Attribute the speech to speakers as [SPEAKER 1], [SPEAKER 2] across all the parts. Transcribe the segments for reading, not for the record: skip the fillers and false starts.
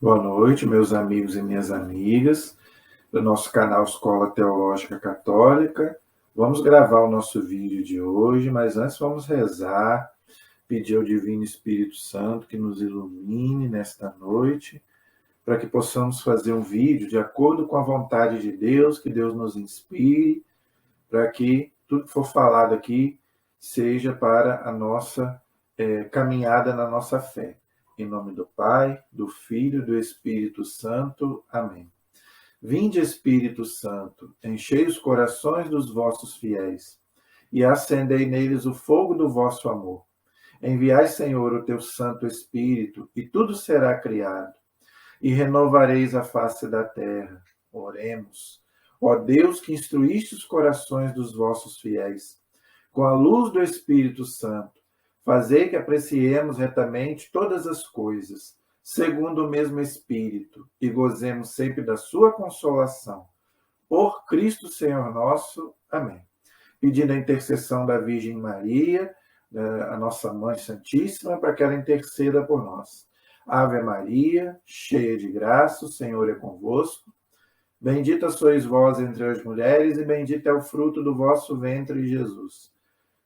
[SPEAKER 1] Boa noite, meus amigos e minhas amigas do nosso canal Escola Teológica Católica. Vamos gravar o nosso vídeo de hoje, mas antes vamos rezar, pedir ao Divino Espírito Santo que nos ilumine nesta noite, para que possamos fazer um vídeo de acordo com a vontade de Deus, que Deus nos inspire, para que tudo que for falado aqui seja para a nossa caminhada na nossa fé. Em nome do Pai, do Filho e do Espírito Santo. Amém. Vinde, Espírito Santo, enchei os corações dos vossos fiéis e acendei neles o fogo do vosso amor. Enviai, Senhor, o teu Santo Espírito, e tudo será criado, e renovareis a face da terra. Oremos. Ó Deus, que instruíste os corações dos vossos fiéis, com a luz do Espírito Santo, fazei que apreciemos retamente todas as coisas, segundo o mesmo Espírito, e gozemos sempre da sua consolação. Por Cristo Senhor nosso. Amém. Pedindo a intercessão da Virgem Maria, a nossa Mãe Santíssima, para que ela interceda por nós. Ave Maria, cheia de graça, o Senhor é convosco. Bendita sois vós entre as mulheres, e bendito é o fruto do vosso ventre, Jesus.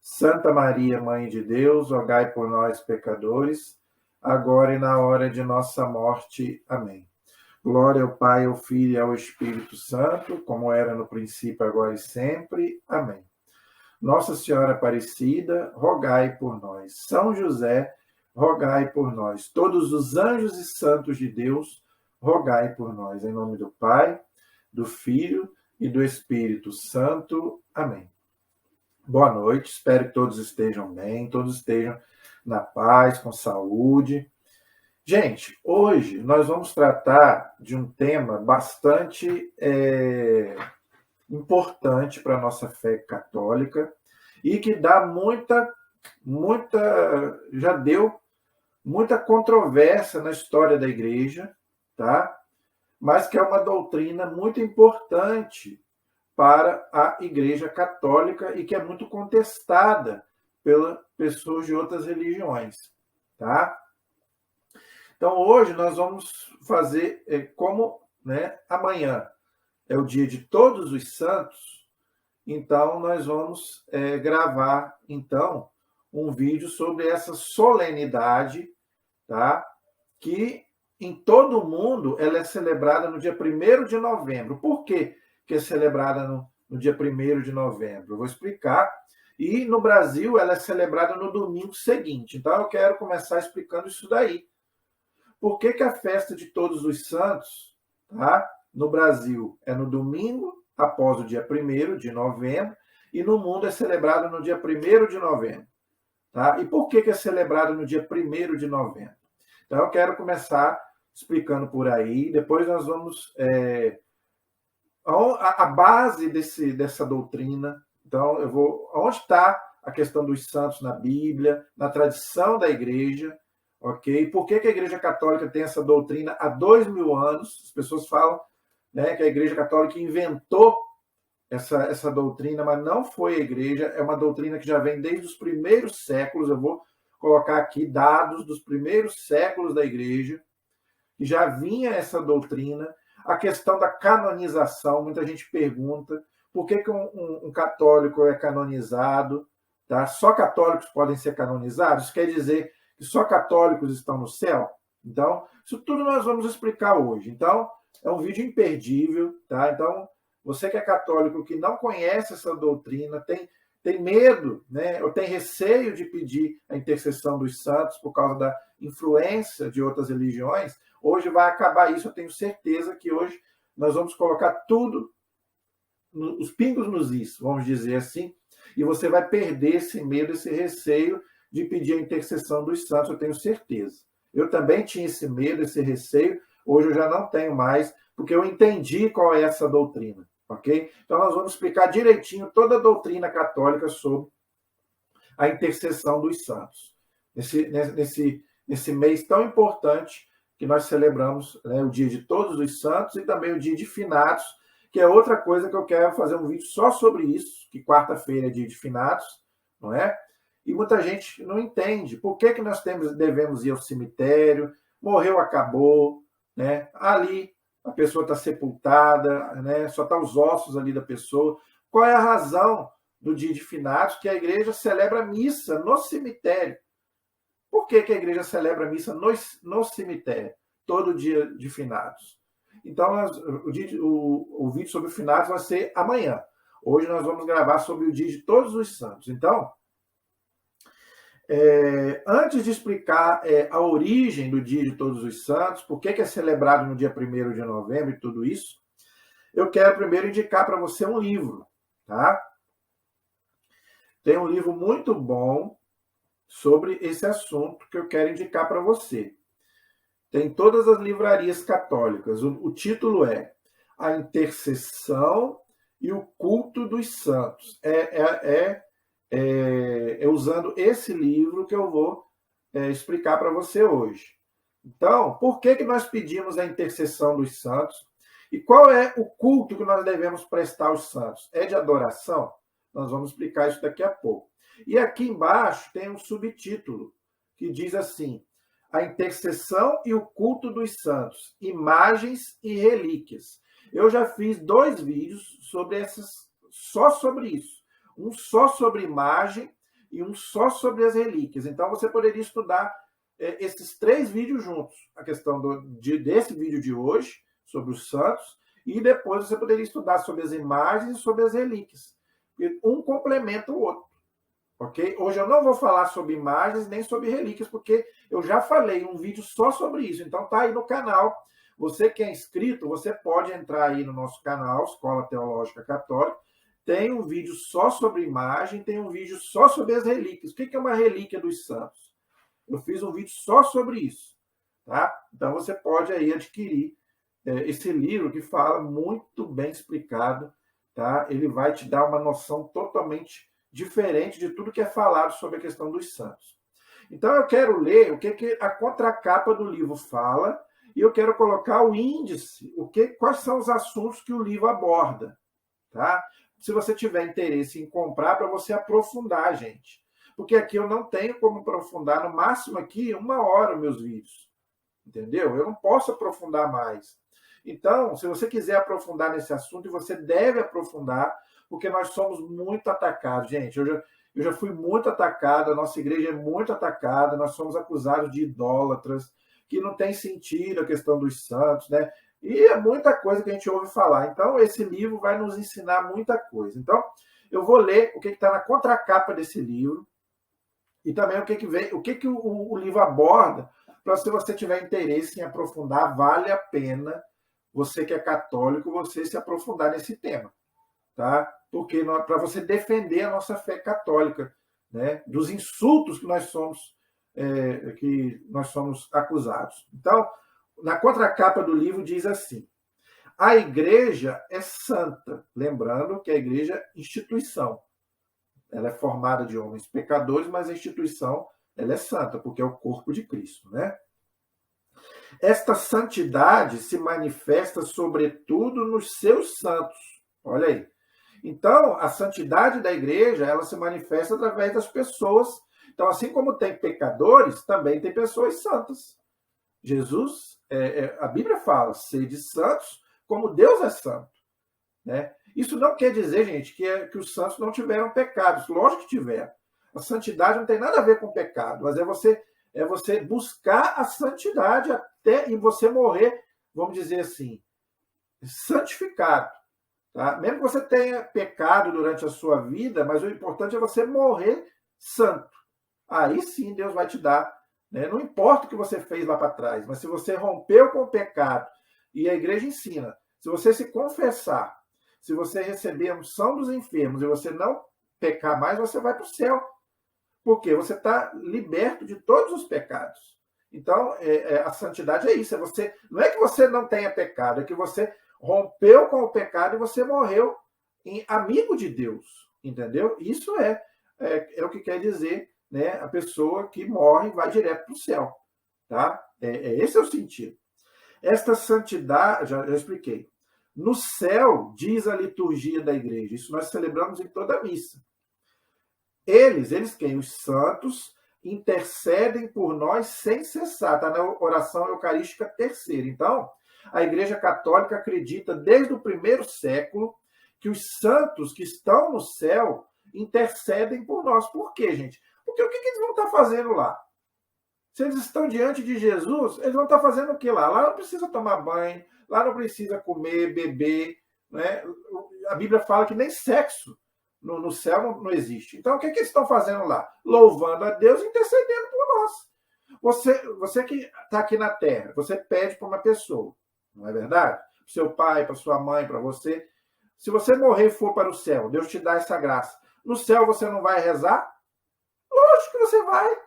[SPEAKER 1] Santa Maria, Mãe de Deus, rogai por nós, pecadores, agora e na hora de nossa morte. Amém. Glória ao Pai, ao Filho e ao Espírito Santo, como era no princípio, agora e sempre. Amém. Nossa Senhora Aparecida, rogai por nós. São José, rogai por nós. Todos os anjos e santos de Deus, rogai por nós. Em nome do Pai, do Filho e do Espírito Santo. Amém. Boa noite, espero que todos estejam bem, todos estejam na paz, com saúde. Gente, hoje nós vamos tratar de um tema bastante importante para a nossa fé católica e que dá já deu muita controvérsia na história da igreja, tá? Mas que é uma doutrina muito importante para a Igreja Católica e que é muito contestada pelas pessoas de outras religiões, tá? Então, hoje nós vamos fazer como, né, amanhã é o dia de Todos os Santos, então nós vamos gravar, então, um vídeo sobre essa solenidade, tá? Que em todo o mundo ela é celebrada no dia 1º de novembro. Por quê que é celebrada no dia 1º de novembro? Eu vou explicar. E no Brasil ela é celebrada no domingo seguinte. Então eu quero começar explicando isso daí. Por que que a festa de Todos os Santos, tá, no Brasil é no domingo após o dia 1º de novembro e no mundo é celebrado no dia 1º de novembro? Tá? E por que que é celebrado no dia 1º de novembro? Então eu quero começar explicando por aí, depois nós vamos a base dessa doutrina. Então eu vou onde está a questão dos santos na Bíblia, na tradição da igreja, ok? Por que que a Igreja Católica tem essa doutrina há 2000 anos? As pessoas falam, né, que a Igreja Católica inventou essa doutrina, mas não foi a igreja, é uma doutrina que já vem desde os primeiros séculos. Eu vou colocar aqui dados dos primeiros séculos da igreja, que já vinha essa doutrina. A questão da canonização, muita gente pergunta por que um católico é canonizado, tá? Só católicos podem ser canonizados? Isso quer dizer que só católicos estão no céu? Então, isso tudo nós vamos explicar hoje. Então, é um vídeo imperdível, tá? Então, você que é católico, que não conhece essa doutrina, tem medo, né, ou tem receio de pedir a intercessão dos santos por causa da influência de outras religiões, hoje vai acabar isso. Eu tenho certeza que hoje nós vamos colocar tudo, os pingos nos is, vamos dizer assim, e você vai perder esse medo, esse receio de pedir a intercessão dos santos, eu tenho certeza. Eu também tinha esse medo, esse receio, hoje eu já não tenho mais, porque eu entendi qual é essa doutrina. Ok? Então, nós vamos explicar direitinho toda a doutrina católica sobre a intercessão dos santos. Nesse mês tão importante que nós celebramos, né, o dia de Todos os Santos e também o dia de Finados, que é outra coisa que eu quero fazer um vídeo só sobre isso, que quarta-feira é dia de Finados, não é? E muita gente não entende por que nós devemos ir ao cemitério, morreu, acabou, né? Ali a pessoa está sepultada, né? Só tá os ossos ali da pessoa. Qual é a razão do dia de finados? Que a igreja celebra a missa no cemitério. Por que a igreja celebra a missa no cemitério, todo dia de finados? Então, o vídeo sobre o finados vai ser amanhã. Hoje nós vamos gravar sobre o dia de todos os santos. Então, antes de explicar a origem do dia de todos os santos, por que é celebrado no dia 1º de novembro e tudo isso, eu quero primeiro indicar para você um livro, tá? Tem um livro muito bom sobre esse assunto que eu quero indicar para você. Tem em todas as livrarias católicas. O título é A Intercessão e o Culto dos Santos. É usando esse livro que eu vou explicar para você hoje. Então, por que nós pedimos a intercessão dos santos? E qual é o culto que nós devemos prestar aos santos? É de adoração? Nós vamos explicar isso daqui a pouco. E aqui embaixo tem um subtítulo que diz assim: a intercessão e o culto dos santos, imagens e relíquias. Eu já fiz 2 vídeos só sobre isso. Um só sobre imagem e um só sobre as relíquias. Então, você poderia estudar esses 3 vídeos juntos. A questão desse vídeo de hoje, sobre os santos, e depois você poderia estudar sobre as imagens e sobre as relíquias. Um complementa o outro. Ok? Hoje eu não vou falar sobre imagens nem sobre relíquias, porque eu já falei um vídeo só sobre isso. Então tá aí no canal. Você que é inscrito, você pode entrar aí no nosso canal, Escola Teológica Católica. Tem um vídeo só sobre imagem, tem um vídeo só sobre as relíquias. O que é uma relíquia dos santos? Eu fiz um vídeo só sobre isso. Tá? Então você pode aí adquirir esse livro que fala muito bem explicado. Tá? Ele vai te dar uma noção totalmente diferente de tudo que é falado sobre a questão dos santos. Então eu quero ler o que a contracapa do livro fala e eu quero colocar o índice, quais são os assuntos que o livro aborda. Tá? Se você tiver interesse em comprar, para você aprofundar, gente. Porque aqui eu não tenho como aprofundar, no máximo aqui, 1 hora meus vídeos. Entendeu? Eu não posso aprofundar mais. Então, se você quiser aprofundar nesse assunto, você deve aprofundar, porque nós somos muito atacados. Gente, eu já fui muito atacado, a nossa igreja é muito atacada, nós somos acusados de idólatras, que não tem sentido a questão dos santos, né? E é muita coisa que a gente ouve falar. Então, esse livro vai nos ensinar muita coisa. Então, eu vou ler o que está na contracapa desse livro e também o que o livro aborda, para se você tiver interesse em aprofundar, vale a pena, você que é católico, você se aprofundar nesse tema, tá? Porque para você defender a nossa fé católica, né? Dos insultos que nós somos acusados. Então, na contracapa do livro diz assim: a igreja é santa. Lembrando que a igreja é instituição. Ela é formada de homens pecadores, mas a instituição ela é santa, porque é o corpo de Cristo, né? Esta santidade se manifesta sobretudo nos seus santos. Olha aí. Então, a santidade da igreja, ela se manifesta através das pessoas. Então, assim como tem pecadores, também tem pessoas santas. Jesus, a Bíblia fala, sede santos como Deus é santo. Né? Isso não quer dizer, gente, que os santos não tiveram pecados. Lógico que tiveram. A santidade não tem nada a ver com pecado, mas é você buscar a santidade até e você morrer, vamos dizer assim, santificado. Tá? Mesmo que você tenha pecado durante a sua vida, mas o importante é você morrer santo. Aí sim Deus vai te dar. Né? Não importa o que você fez lá para trás, mas se você rompeu com o pecado, e a igreja ensina, se você se confessar, se você receber a unção dos enfermos e você não pecar mais, você vai para o céu. Porque você está liberto de todos os pecados. Então, a santidade é isso. Não é que você não tenha pecado, é que você rompeu com o pecado e você morreu em amigo de Deus. Entendeu? Isso é o que quer dizer, né, a pessoa que morre e vai direto para o céu. Tá? Esse é o sentido. Esta santidade, já expliquei. No céu, diz a liturgia da igreja. Isso nós celebramos em toda a missa. Eles quem? Os santos, intercedem por nós sem cessar. Está na oração eucarística terceira. Então, a Igreja Católica acredita desde o primeiro século que os santos que estão no céu intercedem por nós. Por quê, gente? Porque o que eles vão estar fazendo lá? Se eles estão diante de Jesus, eles vão estar fazendo o que lá? Lá não precisa tomar banho, lá não precisa comer, beber. Né? A Bíblia fala que nem sexo no céu não existe. Então, o que eles estão fazendo lá? Louvando a Deus e intercedendo por nós. Você que está aqui na Terra, você pede para uma pessoa, não é verdade? Para o seu pai, para sua mãe, para você. Se você morrer e for para o céu, Deus te dá essa graça. No céu você não vai rezar? Lógico que você vai.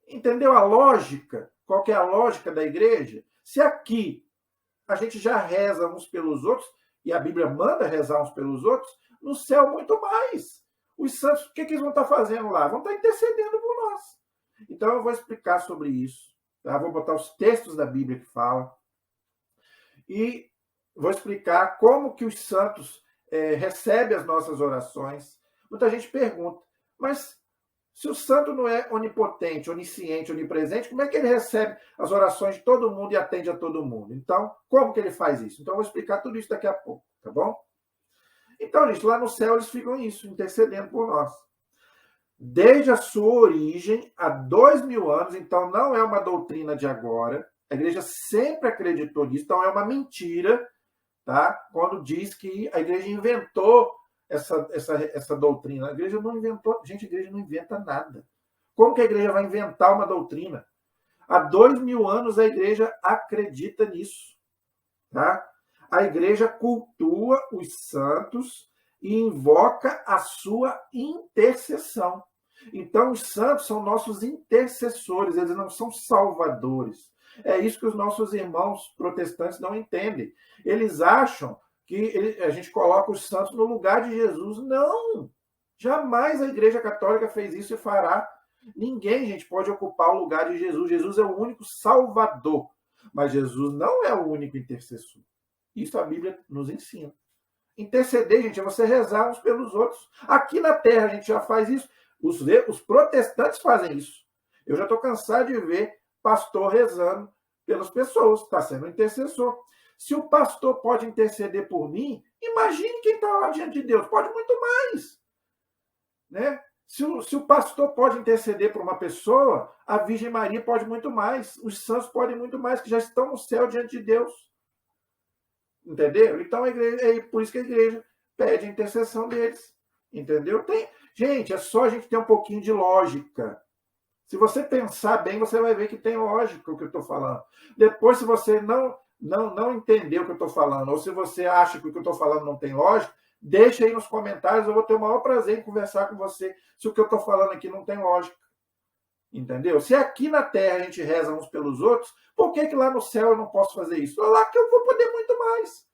[SPEAKER 1] Entendeu a lógica? Qual que é a lógica da igreja? Se aqui a gente já reza uns pelos outros, e a Bíblia manda rezar uns pelos outros, no céu muito mais. Os santos, o que eles vão estar fazendo lá? Vão estar intercedendo por nós. Então eu vou explicar sobre isso. Tá? Vou botar os textos da Bíblia que falam. E vou explicar como que os santos recebem as nossas orações. Muita gente pergunta, mas se o santo não é onipotente, onisciente, onipresente, como é que ele recebe as orações de todo mundo e atende a todo mundo? Então, como que ele faz isso? Então, eu vou explicar tudo isso daqui a pouco, tá bom? Então, gente, lá no céu eles ficam isso, intercedendo por nós. Desde a sua origem, há 2000 anos, então não é uma doutrina de agora, a igreja sempre acreditou nisso, então é uma mentira, tá? Quando diz que a igreja inventou essa doutrina. A igreja não inventou. Gente, a igreja não inventa nada. Como que a igreja vai inventar uma doutrina? Há 2000 anos a igreja acredita nisso. Tá? A igreja cultua os santos e invoca a sua intercessão. Então, os santos são nossos intercessores, eles não são salvadores. É isso que os nossos irmãos protestantes não entendem. Eles acham que a gente coloca os santos no lugar de Jesus. Não! Jamais a Igreja Católica fez isso e fará. Ninguém, gente, pode ocupar o lugar de Jesus. Jesus é o único salvador. Mas Jesus não é o único intercessor. Isso a Bíblia nos ensina. Interceder, gente, é você rezar uns pelos outros. Aqui na Terra a gente já faz isso. Os protestantes fazem isso. Eu já estou cansado de ver pastor rezando pelas pessoas. Está sendo um intercessor. Se o pastor pode interceder por mim, imagine quem está lá diante de Deus. Pode muito mais. Né? Se o pastor pode interceder por uma pessoa, a Virgem Maria pode muito mais. Os santos podem muito mais, que já estão no céu diante de Deus. Entendeu? Então, é por isso que a igreja pede a intercessão deles. Entendeu? Gente, é só a gente ter um pouquinho de lógica. Se você pensar bem, você vai ver que tem lógica o que eu estou falando. Depois, se você não entender o que eu estou falando, ou se você acha que o que eu estou falando não tem lógica, deixa aí nos comentários, eu vou ter o maior prazer em conversar com você se o que eu estou falando aqui não tem lógica. Entendeu? Se aqui na Terra a gente reza uns pelos outros, por que lá no céu eu não posso fazer isso? Lá que eu vou poder muito mais.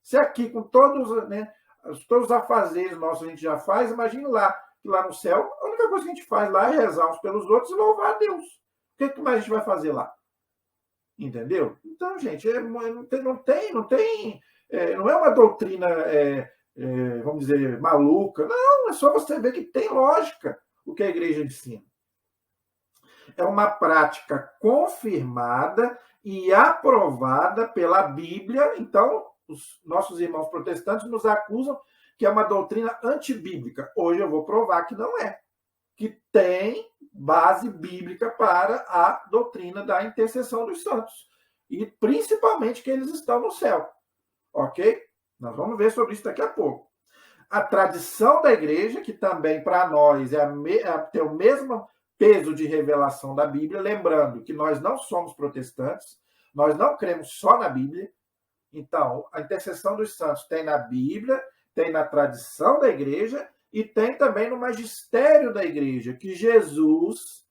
[SPEAKER 1] Se aqui, com todos os afazeres nossos a gente já faz, imagine lá, que lá no céu, a única coisa que a gente faz lá é rezar uns pelos outros e louvar a Deus. O que mais a gente vai fazer lá? Entendeu? Então, gente, não é uma doutrina, vamos dizer, maluca. Não, é só você ver que tem lógica o que a igreja ensina. É uma prática confirmada e aprovada pela Bíblia. Então, os nossos irmãos protestantes nos acusam que é uma doutrina antibíblica. Hoje eu vou provar que não é. Que tem base bíblica para a doutrina da intercessão dos santos. E principalmente que eles estão no céu. Ok? Nós vamos ver sobre isso daqui a pouco. A tradição da igreja, que também para nós tem o mesmo peso de revelação da Bíblia, lembrando que nós não somos protestantes, nós não cremos só na Bíblia. Então, a intercessão dos santos tem na Bíblia, tem na tradição da igreja e tem também no magistério da igreja, que Jesus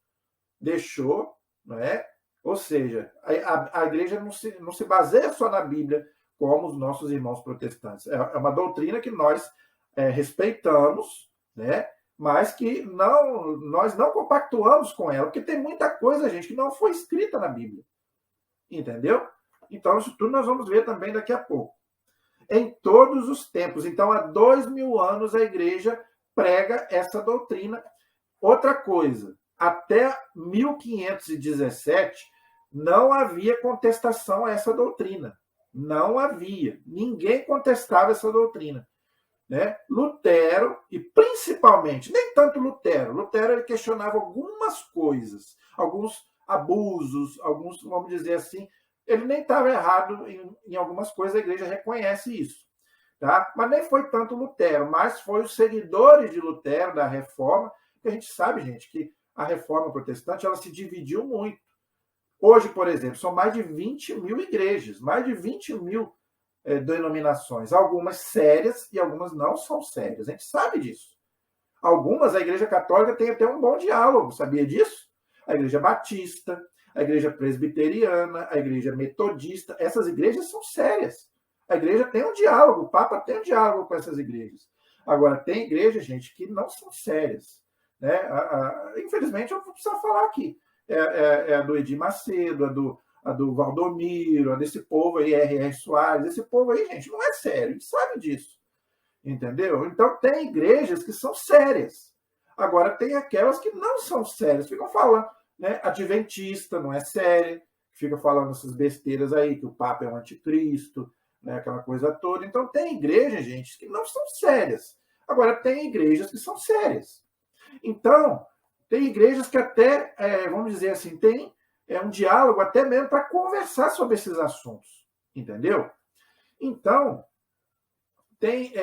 [SPEAKER 1] deixou, não é? Ou seja, a igreja não se baseia só na Bíblia, como os nossos irmãos protestantes. É uma doutrina que nós respeitamos, né? Mas que nós não compactuamos com ela, porque tem muita coisa, gente, que não foi escrita na Bíblia. Entendeu? Então, isso tudo nós vamos ver também daqui a pouco. Em todos os tempos. Então, há 2000 anos a igreja prega essa doutrina. Outra coisa, até 1517, não havia contestação a essa doutrina. Não havia. Ninguém contestava essa doutrina. Né? Lutero, e principalmente, nem tanto Lutero ele questionava algumas coisas, alguns abusos, alguns, vamos dizer assim, ele nem estava errado em algumas coisas, a igreja reconhece isso. Tá? Mas nem foi tanto Lutero, mas foi os seguidores de Lutero, da Reforma, que a gente sabe, gente, que a Reforma Protestante ela se dividiu muito. Hoje, por exemplo, são mais de 20 mil igrejas, mais de 20 mil denominações, algumas sérias e algumas não são sérias. A gente sabe disso. Algumas, a Igreja Católica tem até um bom diálogo, sabia disso? A Igreja Batista, a Igreja Presbiteriana, a Igreja Metodista, essas igrejas são sérias. A igreja tem um diálogo, o Papa tem um diálogo com essas igrejas. Agora, tem igrejas, gente, que não são sérias. Né? Infelizmente, eu vou precisar falar aqui. É a do Edir Macedo, a do Valdomiro, a desse povo aí, R.R. Soares, esse povo aí, gente, não é sério, a gente sabe disso. Entendeu? Então, tem igrejas que são sérias. Agora, tem aquelas que não são sérias, ficam falando, né? Adventista não é séria, fica falando essas besteiras aí, que o Papa é um anticristo, né? Aquela coisa toda. Então, tem igrejas, gente, que não são sérias. Agora, tem igrejas que são sérias. Então, tem igrejas que até, vamos dizer assim, tem um diálogo até mesmo para conversar sobre esses assuntos, entendeu? Então, tem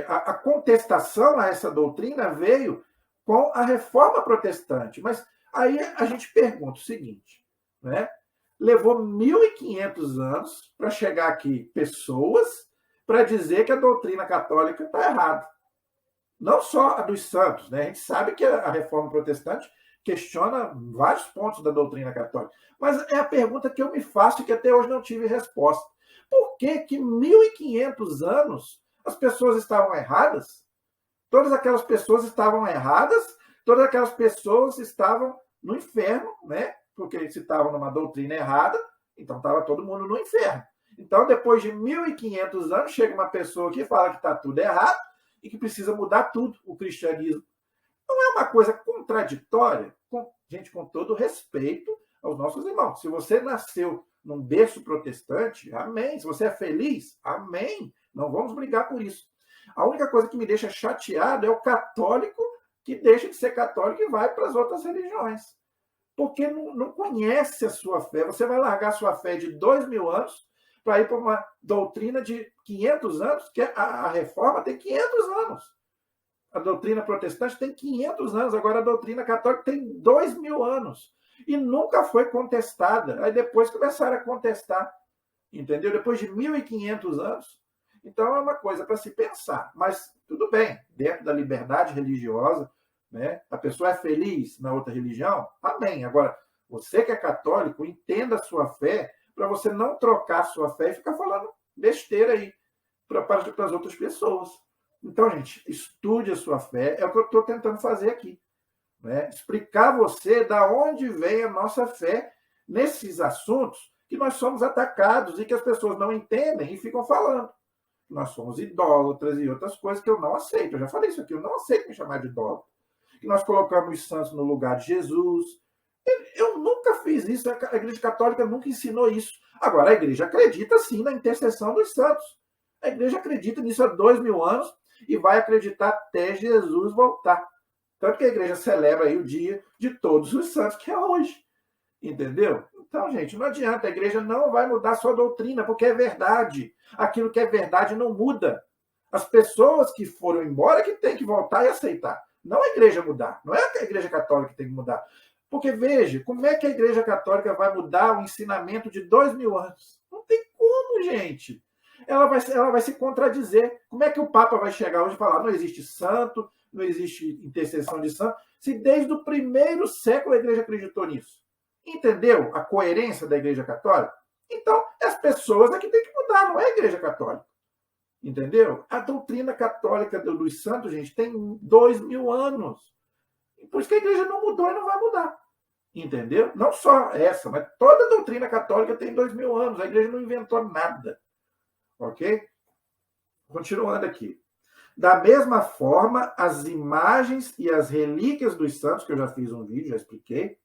[SPEAKER 1] a contestação a essa doutrina veio com a Reforma Protestante. Mas aí a gente pergunta o seguinte, né? Levou 1.500 anos para chegar aqui pessoas para dizer que a doutrina católica está errada. Não só a dos santos, né? A gente sabe que a Reforma Protestante questiona vários pontos da doutrina católica. Mas é a pergunta que eu me faço e que até hoje não tive resposta. Por que 1.500 anos as pessoas estavam erradas? Todas aquelas pessoas estavam erradas, todas aquelas pessoas estavam no inferno, né? Porque se estavam numa doutrina errada, então estava todo mundo no inferno. Então, depois de 1.500 anos, chega uma pessoa que fala que está tudo errado e que precisa mudar tudo, o cristianismo. Não é uma coisa contraditória? Gente, com todo respeito aos nossos irmãos. Se você nasceu num berço protestante, amém. Se você é feliz, amém. Não vamos brigar por isso. A única coisa que me deixa chateado é o católico que deixa de ser católico e vai para as outras religiões. Porque não conhece a sua fé. Você vai largar a sua fé de 2.000 anos para ir para uma doutrina de 500 anos, que a reforma tem 500 anos. A doutrina protestante tem 500 anos, agora a doutrina católica tem 2.000 anos. E nunca foi contestada. Aí depois começaram a contestar, entendeu? Depois de 1.500 anos. Então é uma coisa para se pensar. Mas tudo bem, dentro da liberdade religiosa, né? A pessoa é feliz na outra religião? Amém. Agora, você que é católico, entenda a sua fé para você não trocar a sua fé e ficar falando besteira aí para as outras pessoas. Então, gente, estude a sua fé. É o que eu estou tentando fazer aqui. Né? Explicar a você da onde vem a nossa fé nesses assuntos que nós somos atacados e que as pessoas não entendem e ficam falando. Nós somos idólatras e outras coisas que eu não aceito. Eu já falei isso aqui, eu não aceito me chamar de idólatra. Que nós colocamos os santos no lugar de Jesus. Eu nunca fiz isso, a Igreja Católica nunca ensinou isso. Agora, a Igreja acredita sim na intercessão dos santos. A Igreja acredita nisso há 2.000 anos e vai acreditar até Jesus voltar. Tanto que a Igreja celebra aí o dia de todos os santos, que é hoje. Entendeu? Então, gente, não adianta. A Igreja não vai mudar sua doutrina, porque é verdade. Aquilo que é verdade não muda. As pessoas que foram embora que têm que voltar e aceitar. Não a Igreja mudar. Não é a Igreja Católica que tem que mudar. Porque, veja, como é que a Igreja Católica vai mudar o ensinamento de 2.000 anos? Não tem como, gente. Ela vai se contradizer. Como é que o Papa vai chegar hoje e falar não existe santo, não existe intercessão de santo, se desde o primeiro século a Igreja acreditou nisso? Entendeu a coerência da Igreja Católica? Então, as pessoas é que tem que mudar, não é a Igreja Católica. Entendeu? A doutrina católica dos santos, gente, tem 2.000 anos. Por isso que a Igreja não mudou e não vai mudar. Entendeu? Não só essa, mas toda a doutrina católica tem 2.000 anos. A Igreja não inventou nada. Ok? Continuando aqui. Da mesma forma, as imagens e as relíquias dos santos, que eu já fiz um vídeo, já expliquei,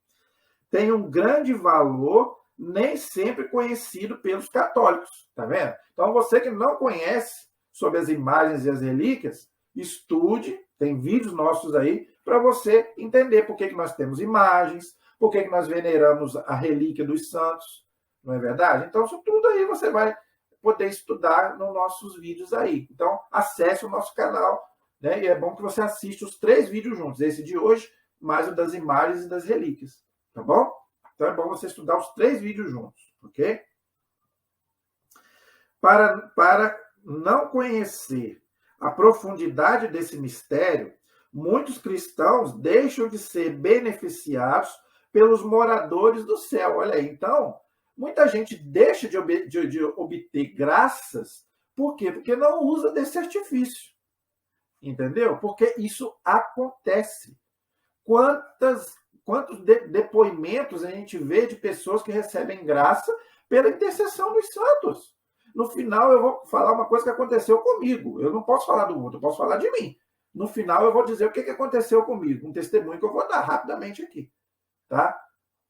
[SPEAKER 1] têm um grande valor, nem sempre conhecido pelos católicos, tá vendo? Então, você que não conhece sobre as imagens e as relíquias, estude, tem vídeos nossos aí, para você entender por que nós temos imagens, por que nós veneramos a relíquia dos santos, não é verdade? Então, isso tudo aí você vai poder estudar nos nossos vídeos aí. Então, acesse o nosso canal, né? E é bom que você assista os 3 vídeos juntos, esse de hoje, mais o das imagens e das relíquias, tá bom? Então, é bom você estudar os 3 vídeos juntos, ok? Para não conhecer a profundidade desse mistério, muitos cristãos deixam de ser beneficiados pelos moradores do céu. Olha aí, então, muita gente deixa de obter graças, por quê? Porque não usa desse artifício, entendeu? Porque isso acontece. Quantos depoimentos a gente vê de pessoas que recebem graça pela intercessão dos santos? No final, eu vou falar uma coisa que aconteceu comigo. Eu não posso falar do outro, eu posso falar de mim. No final, eu vou dizer o que aconteceu comigo, um testemunho que eu vou dar rapidamente aqui. Tá?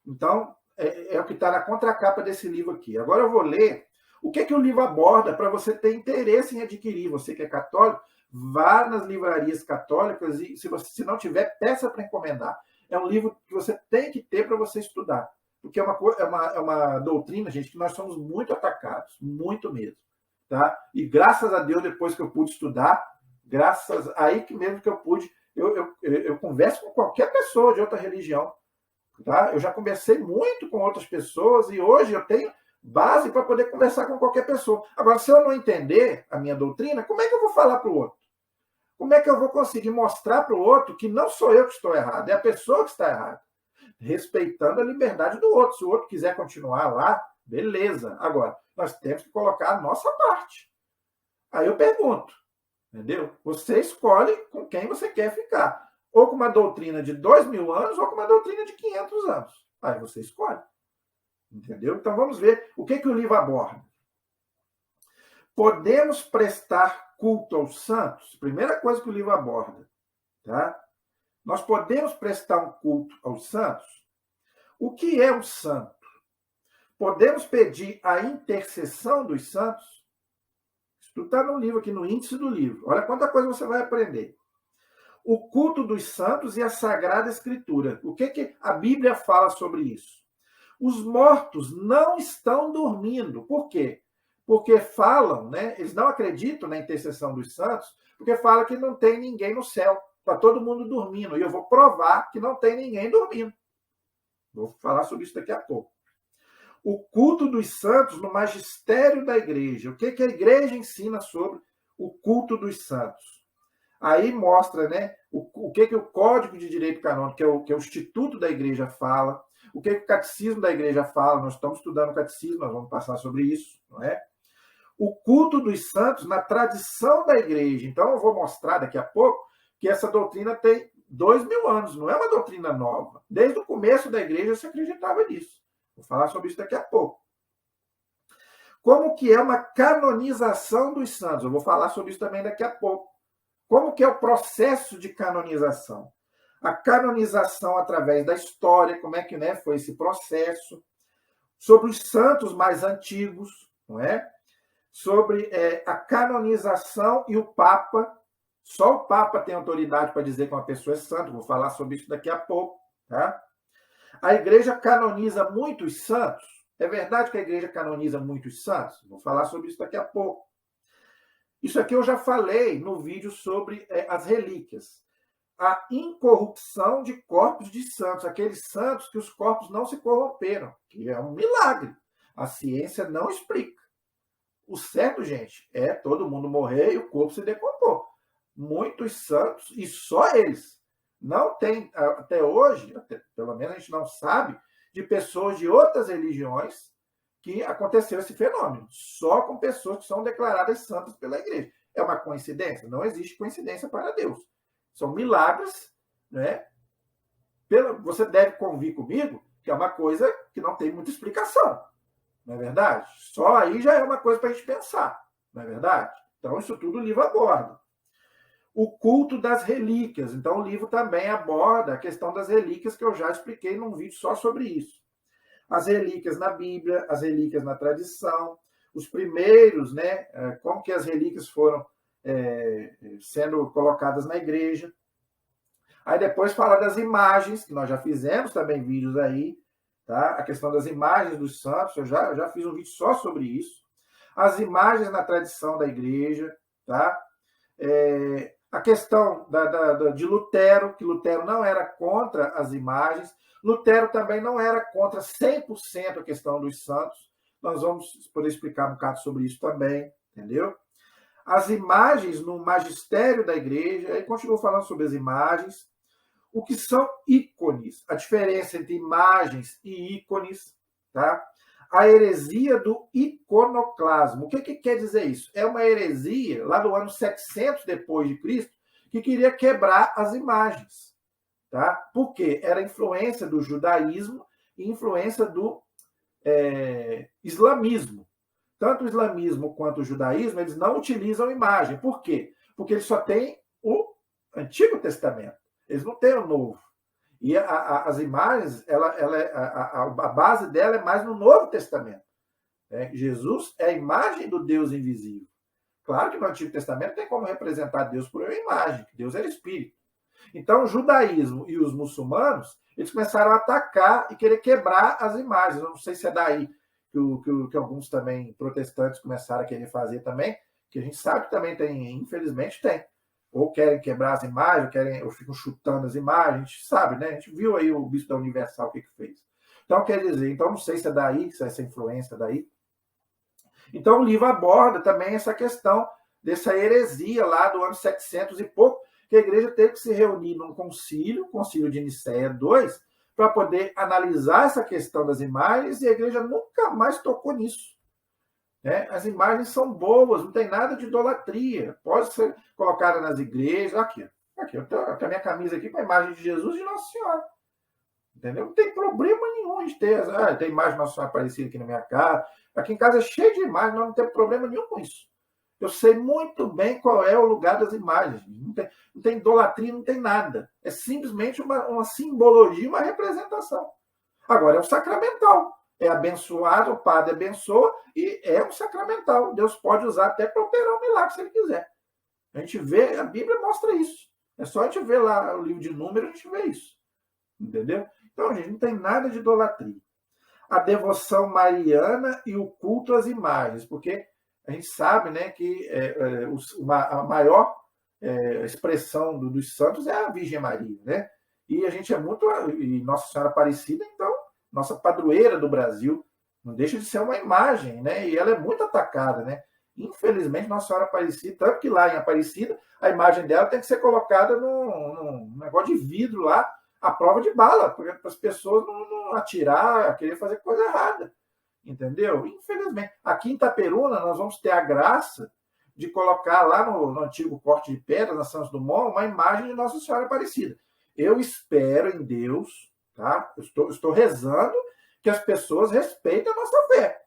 [SPEAKER 1] Então, é o que está na contracapa desse livro aqui. Agora eu vou ler o que o livro aborda para você ter interesse em adquirir. Você que é católico, vá nas livrarias católicas e, se não tiver, peça para encomendar. É um livro que você tem que ter para você estudar. Porque é uma doutrina, gente, que nós somos muito atacados, muito mesmo. Tá? E graças a Deus, depois que eu pude estudar, graças aí que mesmo que eu pude, eu converso com qualquer pessoa de outra religião. Tá? Eu já conversei muito com outras pessoas e hoje eu tenho base para poder conversar com qualquer pessoa. Agora, se eu não entender a minha doutrina, como é que eu vou falar para o outro? Como é que eu vou conseguir mostrar para o outro que não sou eu que estou errado, é a pessoa que está errada? Respeitando a liberdade do outro. Se o outro quiser continuar lá, beleza. Agora, nós temos que colocar a nossa parte. Aí eu pergunto, entendeu? Você escolhe com quem você quer ficar. Ou com uma doutrina de 2000 anos ou com uma doutrina de 500 anos. Aí você escolhe. Entendeu? Então vamos ver o que o livro aborda. Podemos prestar culto aos santos? Primeira coisa que o livro aborda. Tá? Nós podemos prestar um culto aos santos? O que é um santo? Podemos pedir a intercessão dos santos? Isso tudo está no livro aqui, no índice do livro. Olha quanta coisa você vai aprender. O culto dos santos e a Sagrada Escritura. O que a Bíblia fala sobre isso? Os mortos não estão dormindo. Por quê? Porque falam, né? Eles não acreditam na intercessão dos santos, porque falam que não tem ninguém no céu. Está todo mundo dormindo. E eu vou provar que não tem ninguém dormindo. Vou falar sobre isso daqui a pouco. O culto dos santos no magistério da igreja. O que a igreja ensina sobre o culto dos santos? Aí mostra, né, o que o Código de Direito Canônico, que é o Instituto da Igreja, fala, o que o Catecismo da Igreja fala. Nós estamos estudando o Catecismo, nós vamos passar sobre isso, não é? O culto dos santos na tradição da Igreja. Então, eu vou mostrar daqui a pouco que essa doutrina tem 2000 anos, não é uma doutrina nova. Desde o começo da Igreja se acreditava nisso. Vou falar sobre isso daqui a pouco. Como que é uma canonização dos santos? Eu vou falar sobre isso também daqui a pouco. Como que é o processo de canonização? A canonização através da história, como é que, né, foi esse processo? Sobre os santos mais antigos, não é? Sobre a canonização e o Papa. Só o Papa tem autoridade para dizer que uma pessoa é santa. Vou falar sobre isso daqui a pouco. Tá? A igreja canoniza muitos santos. É verdade que a igreja canoniza muitos santos? Vou falar sobre isso daqui a pouco. Isso aqui eu já falei no vídeo sobre as relíquias. A incorrupção de corpos de santos, aqueles santos que os corpos não se corromperam, que é um milagre. A ciência não explica. O certo, gente, é todo mundo morrer e o corpo se decompor. Muitos santos, e só eles. Não tem, até hoje, pelo menos a gente não sabe, de pessoas de outras religiões que aconteceu esse fenômeno. Só com pessoas que são declaradas santas pela igreja. É uma coincidência? Não existe coincidência para Deus. São milagres, né? Você deve convir comigo que é uma coisa que não tem muita explicação. Não é verdade? Só aí já é uma coisa para a gente pensar. Não é verdade? Então, isso tudo o livro aborda. o culto das relíquias. Então, o livro também aborda a questão das relíquias, que eu já expliquei num vídeo só sobre isso. As relíquias na Bíblia, as relíquias na tradição, os primeiros, né, como que as relíquias foram sendo colocadas na igreja. Aí depois fala das imagens, que nós já fizemos também vídeos aí, tá? A questão das imagens dos santos, eu já fiz um vídeo só sobre isso. As imagens na tradição da igreja, tá? A questão de Lutero, que Lutero não era contra as imagens. Lutero também não era contra 100% a questão dos santos. Nós vamos poder explicar um bocado sobre isso também, entendeu? As imagens no magistério da igreja, aí continuo falando sobre as imagens. O que são ícones? A diferença entre imagens e ícones, tá? A heresia do iconoclasmo. O que quer dizer isso? É uma heresia lá do ano 700 depois de Cristo que queria quebrar as imagens, tá? Porque era influência do judaísmo e influência do islamismo. Tanto o islamismo quanto o judaísmo, eles não utilizam imagem. Por quê? Porque eles só têm o Antigo Testamento. Eles não têm o Novo. E as imagens, a base dela é mais no Novo Testamento. Jesus é a imagem do Deus invisível. Claro que no Antigo Testamento tem como representar Deus por uma imagem, que Deus era espírito. Então, o judaísmo e os muçulmanos, eles começaram a atacar e querer quebrar as imagens. Eu não sei se é daí que alguns também protestantes começaram a querer fazer também, que a gente sabe que também tem, infelizmente tem. Ou querem quebrar as imagens, ou ficam chutando as imagens, a gente sabe, né? A gente viu aí o bispo da Universal o que fez. Então, quer dizer, então não sei se é daí, se é essa influência daí. Então, o livro aborda também essa questão dessa heresia lá do ano 700 e pouco, que a igreja teve que se reunir num concílio, o concílio de Nicéia II, para poder analisar essa questão das imagens, e a igreja nunca mais tocou nisso. As imagens são boas, não tem nada de idolatria. Pode ser colocada nas igrejas. Aqui eu tenho a minha camisa aqui com a imagem de Jesus e de Nossa Senhora. Entendeu? Não tem problema nenhum de ter. Tem imagem de Nossa Senhora Aparecida aqui na minha casa. Aqui em casa é cheio de imagens, nós não temos problema nenhum com isso. Eu sei muito bem qual é o lugar das imagens. Não tem idolatria, não tem nada. É simplesmente uma simbologia, uma representação. Agora, é um sacramental. É abençoado, o padre abençoa e é um sacramental. Deus pode usar até para operar um milagre se ele quiser. A gente vê, a Bíblia mostra isso. É só a gente ver lá o livro de Números, a gente vê isso. Entendeu? Então, gente, não tem nada de idolatria. A devoção mariana e o culto às imagens, porque a gente sabe, né, que a maior expressão dos santos é a Virgem Maria, né? E a gente e Nossa Senhora Aparecida, então, nossa padroeira do Brasil, não deixa de ser uma imagem, né? E ela é muito atacada, né? Infelizmente, Nossa Senhora Aparecida, tanto que lá em Aparecida, a imagem dela tem que ser colocada num negócio de vidro lá, à prova de bala, para as pessoas não atirar, querer fazer coisa errada. Entendeu? Infelizmente. Aqui em Itaperuna, nós vamos ter a graça de colocar lá no antigo Corte de Pedras, na Santos Dumont, uma imagem de Nossa Senhora Aparecida. Eu espero em Deus, tá? Eu estou rezando que as pessoas respeitem a nossa fé.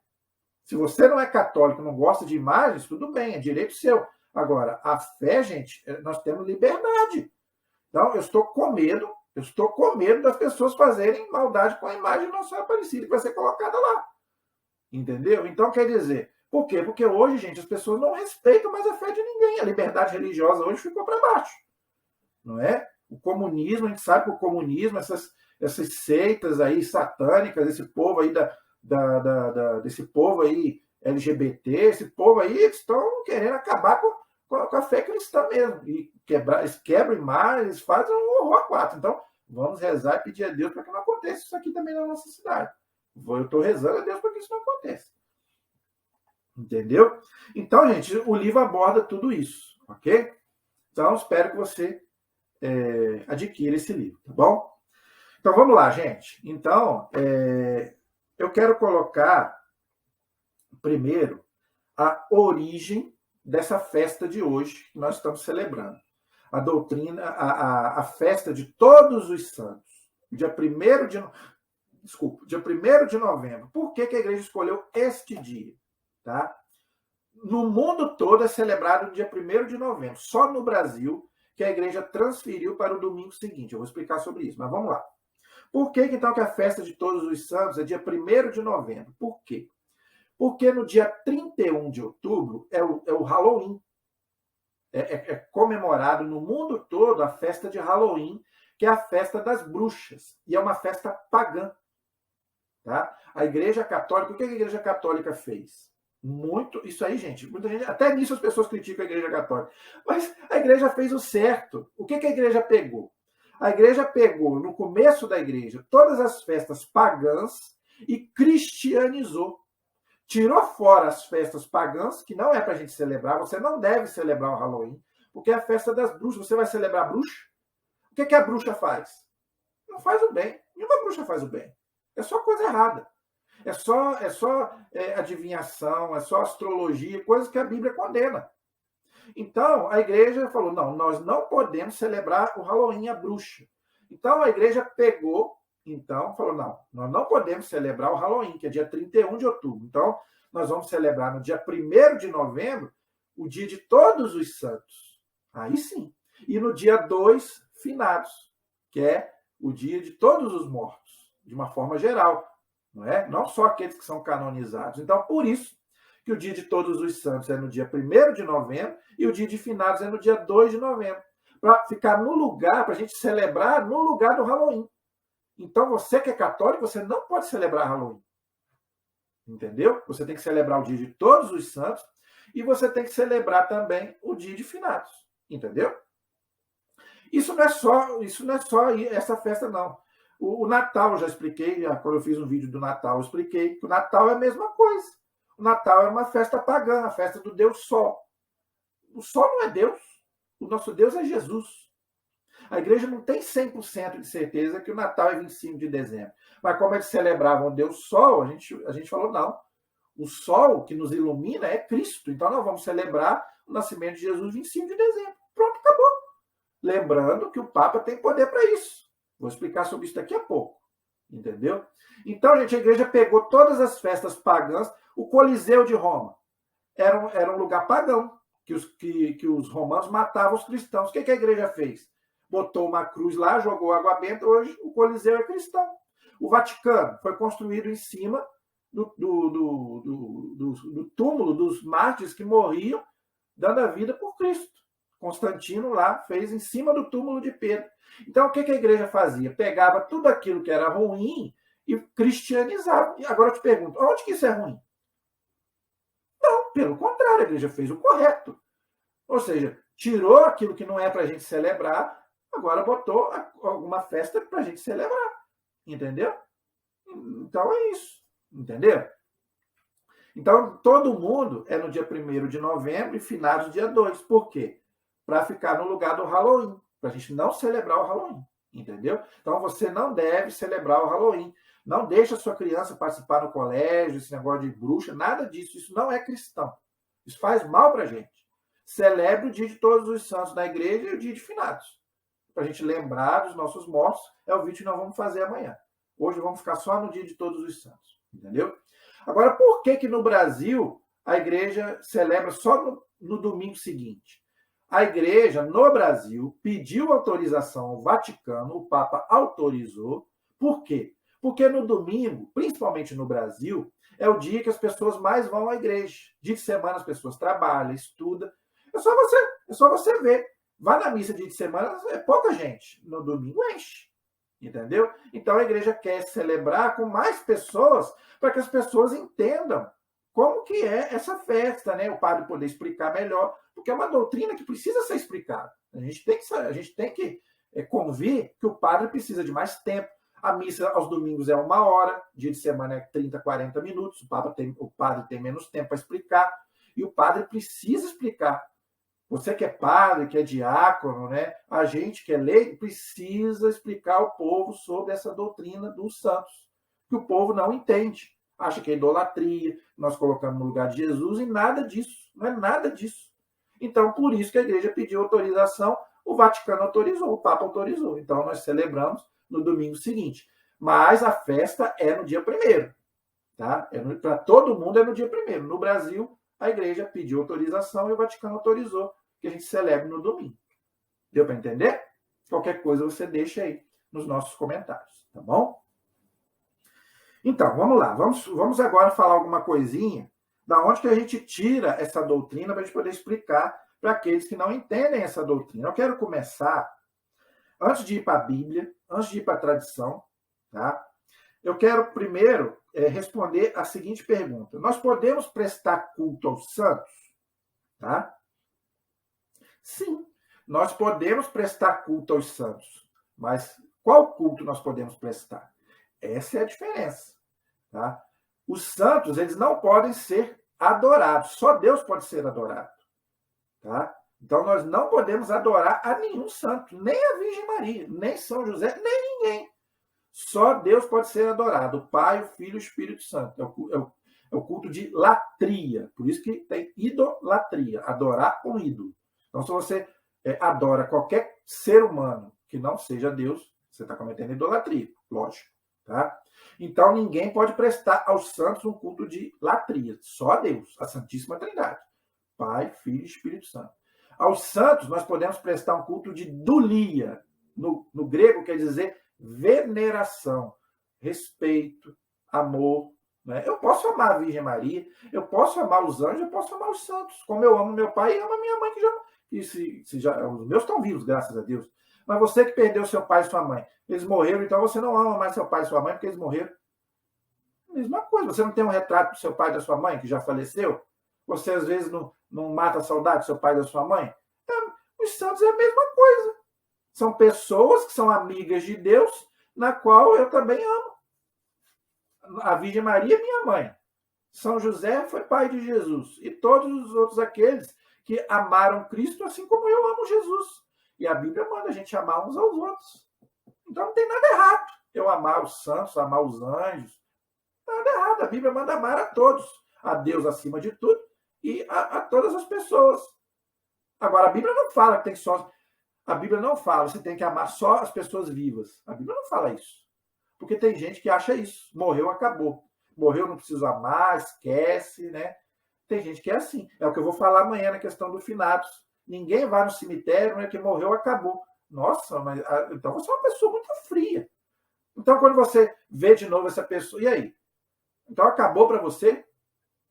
[SPEAKER 1] Se você não é católico, não gosta de imagens, tudo bem, é direito seu. Agora, a fé, gente, nós temos liberdade. Então, eu estou com medo das pessoas fazerem maldade com a imagem de Nossa Senhora Aparecida, que vai ser colocada lá. Entendeu? Então, quer dizer, por quê? Porque hoje, gente, as pessoas não respeitam mais a fé de ninguém. A liberdade religiosa hoje ficou para baixo. Não é? O comunismo, a gente sabe que o comunismo, essas seitas aí satânicas, esse povo aí desse povo aí LGBT, esse povo aí, eles estão querendo acabar com a fé cristã mesmo. E eles quebram imagens, eles fazem um horror a quatro. Então, vamos rezar e pedir a Deus para que não aconteça isso aqui também na nossa cidade. Eu estou rezando a Deus para que isso não aconteça. Entendeu? Então, gente, o livro aborda tudo isso, ok? Então, espero que você adquira esse livro, tá bom? Então, vamos lá, gente. Então, eu quero colocar primeiro a origem dessa festa de hoje que nós estamos celebrando. A doutrina, a festa de todos os santos. Dia 1º de novembro. Por que a igreja escolheu este dia? Tá? No mundo todo é celebrado no dia 1º de novembro. Só no Brasil que a igreja transferiu para o domingo seguinte. Eu vou explicar sobre isso, mas vamos lá. Por que, então, que a festa de Todos os Santos é dia 1º de novembro? Por quê? Porque no dia 31 de outubro é o Halloween. É comemorado no mundo todo a festa de Halloween, que é a festa das bruxas. E é uma festa pagã. Tá? A Igreja Católica, o que a Igreja Católica fez? Muito, isso aí, gente, muita gente, até nisso as pessoas criticam a Igreja Católica. Mas a Igreja fez o certo. O que a Igreja pegou? A Igreja pegou, no começo da Igreja, todas as festas pagãs e cristianizou. Tirou fora as festas pagãs, que não é para a gente celebrar. Você não deve celebrar o Halloween, porque é a festa das bruxas. Você vai celebrar a bruxa? O que a bruxa faz? Não faz o bem. Nenhuma bruxa faz o bem. É só coisa errada. É só adivinhação, é só astrologia, coisas que a Bíblia condena. Então, a igreja falou, não, nós não podemos celebrar o Halloween, a bruxa. Então, a igreja pegou, falou, não, nós não podemos celebrar o Halloween, que é dia 31 de outubro. Então, nós vamos celebrar no dia 1º de novembro, o dia de Todos os Santos. Aí sim. E no dia 2, finados, que é o dia de todos os mortos, de uma forma geral. Não é? Não só aqueles que são canonizados. Então, por isso que o dia de Todos os Santos é no dia 1º de novembro e o dia de finados é no dia 2 de novembro. Para ficar no lugar, para a gente celebrar no lugar do Halloween. Então, você que é católico, você não pode celebrar Halloween. Entendeu? Você tem que celebrar o dia de Todos os Santos e você tem que celebrar também o dia de finados. Entendeu? Isso não é só essa festa, não. O Natal, eu já expliquei, quando eu fiz um vídeo do Natal, eu expliquei que o Natal é a mesma coisa. O Natal é uma festa pagã, a festa do Deus Sol. O Sol não é Deus. O nosso Deus é Jesus. A igreja não tem 100% de certeza que o Natal é 25 de dezembro. Mas como eles celebravam o Deus Sol, a gente falou, não. O Sol que nos ilumina é Cristo. Então nós vamos celebrar o nascimento de Jesus 25 de dezembro. Pronto, acabou. Lembrando que o Papa tem poder para isso. Vou explicar sobre isso daqui a pouco. Entendeu? Então, gente, a igreja pegou todas as festas pagãs. O Coliseu de Roma era um lugar pagão, que os romanos matavam os cristãos. O que a igreja fez? Botou uma cruz lá, jogou água benta. Hoje o Coliseu é cristão. O Vaticano foi construído em cima do túmulo dos mártires que morriam dando a vida por Cristo. Constantino lá fez em cima do túmulo de Pedro. Então, o que a igreja fazia? Pegava tudo aquilo que era ruim e cristianizava. E agora eu te pergunto, onde que isso é ruim? Não, pelo contrário, a igreja fez o correto. Ou seja, tirou aquilo que não é para a gente celebrar, agora botou alguma festa para a gente celebrar. Entendeu? Então é isso. Entendeu? Então, todo mundo é no dia 1º de novembro e finados no dia 2. Por quê? Para ficar no lugar do Halloween, para a gente não celebrar o Halloween, entendeu? Então você não deve celebrar o Halloween, não deixa a sua criança participar no colégio, esse negócio de bruxa, nada disso, isso não é cristão, isso faz mal para a gente. Celebre o dia de Todos os Santos na igreja e o dia de finados, para a gente lembrar dos nossos mortos, é o vídeo que nós vamos fazer amanhã. Hoje vamos ficar só no dia de Todos os Santos, entendeu? Agora, por que no Brasil a igreja celebra só no domingo seguinte? A igreja, no Brasil, pediu autorização ao Vaticano, o Papa autorizou. Por quê? Porque no domingo, principalmente no Brasil, é o dia que as pessoas mais vão à igreja. Dia de semana as pessoas trabalham, estudam. É só você ver. Vá na missa dia de semana, é pouca gente. No domingo enche. Entendeu? Então a igreja quer celebrar com mais pessoas para que as pessoas entendam como que é essa festa, né? O padre poder explicar melhor, porque é uma doutrina que precisa ser explicada. A gente tem que convir que o padre precisa de mais tempo. A missa aos domingos é 1 hora, dia de semana é 30, 40 minutos, o padre tem menos tempo para explicar, e o padre precisa explicar. Você que é padre, que é diácono, né? A gente que é leigo precisa explicar ao povo sobre essa doutrina dos santos, que o povo não entende. Acha que é idolatria, nós colocamos no lugar de Jesus, e nada disso, não é nada disso. Então, por isso que a igreja pediu autorização, o Vaticano autorizou, o Papa autorizou. Então, nós celebramos no domingo seguinte. Mas a festa é no dia 1º. Tá? Para todo mundo é no dia 1º. No Brasil, a igreja pediu autorização e o Vaticano autorizou que a gente celebre no domingo. Deu para entender? Qualquer coisa você deixa aí nos nossos comentários, tá bom? Então, vamos lá. Vamos agora falar alguma coisinha da onde que a gente tira essa doutrina para a gente poder explicar para aqueles que não entendem essa doutrina. Eu quero começar, antes de ir para a Bíblia, antes de ir para a tradição, tá? Eu quero primeiro responder a seguinte pergunta. Nós podemos prestar culto aos santos? Tá? Sim, nós podemos prestar culto aos santos. Mas qual culto nós podemos prestar? Essa é a diferença. Tá? Os santos, eles não podem ser adorados. Só Deus pode ser adorado. Tá? Então, nós não podemos adorar a nenhum santo, nem a Virgem Maria, nem São José, nem ninguém. Só Deus pode ser adorado, o Pai, o Filho e o Espírito Santo. É o culto de latria. Por isso que tem idolatria, adorar um ídolo. Então, se você adora qualquer ser humano que não seja Deus, você está cometendo idolatria, lógico. Tá? Então, ninguém pode prestar aos santos um culto de latria. Só a Deus, a Santíssima Trindade. Pai, Filho e Espírito Santo. Aos santos, nós podemos prestar um culto de dulia. No grego, quer dizer veneração, respeito, amor. Né? Eu posso amar a Virgem Maria, eu posso amar os anjos, eu posso amar os santos, como eu amo meu pai e amo a minha mãe, os meus estão vivos, graças a Deus. Mas você que perdeu seu pai e sua mãe, eles morreram, então você não ama mais seu pai e sua mãe porque eles morreram. Mesma coisa, você não tem um retrato do seu pai e da sua mãe, que já faleceu? Você às vezes não mata a saudade do seu pai e da sua mãe? Os santos é a mesma coisa. São pessoas que são amigas de Deus, na qual eu também amo. A Virgem Maria é minha mãe. São José foi pai de Jesus. E todos os outros aqueles que amaram Cristo, assim como eu amo Jesus. E a Bíblia manda a gente amar uns aos outros. Então não tem nada errado eu amar os santos, amar os anjos. Nada errado. A Bíblia manda amar a todos. A Deus acima de tudo e a todas as pessoas. Agora, a Bíblia não fala que tem só... A Bíblia não fala, você tem que amar só as pessoas vivas. A Bíblia não fala isso. Porque tem gente que acha isso. Morreu, acabou. Morreu, não preciso amar, esquece, né? Tem gente que é assim. É o que eu vou falar amanhã na questão do finados. Ninguém vai no cemitério, né, que morreu, acabou. Nossa, mas então você é uma pessoa muito fria. Então, quando você vê de novo essa pessoa, e aí? Então acabou para você?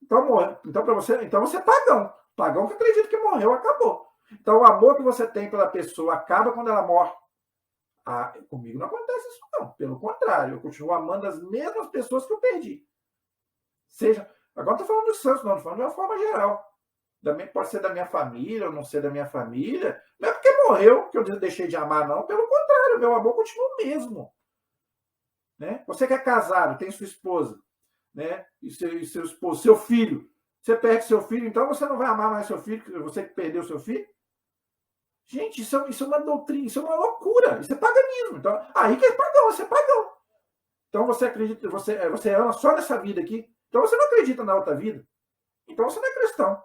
[SPEAKER 1] Então morreu. Então para você, então você é pagão. Pagão que acredita que morreu, acabou. Então, o amor que você tem pela pessoa acaba quando ela morre. Comigo não acontece isso, não. Pelo contrário, eu continuo amando as mesmas pessoas que eu perdi. Agora estou falando dos santos, não, estou falando de uma forma geral. Pode ser da minha família, ou não ser da minha família. Não é porque morreu que eu deixei de amar, não. Pelo contrário, meu amor continua o mesmo. Né? Você que é casado, tem sua esposa, né? E seu esposo, seu filho. Você perde seu filho, então você não vai amar mais seu filho, você que perdeu seu filho? Gente, isso é uma doutrina, isso é uma loucura, isso é paganismo. Então, aí que é pagão, você é pagão. Então você acredita, você ama só nessa vida aqui, então você não acredita na outra vida. Então você não é cristão.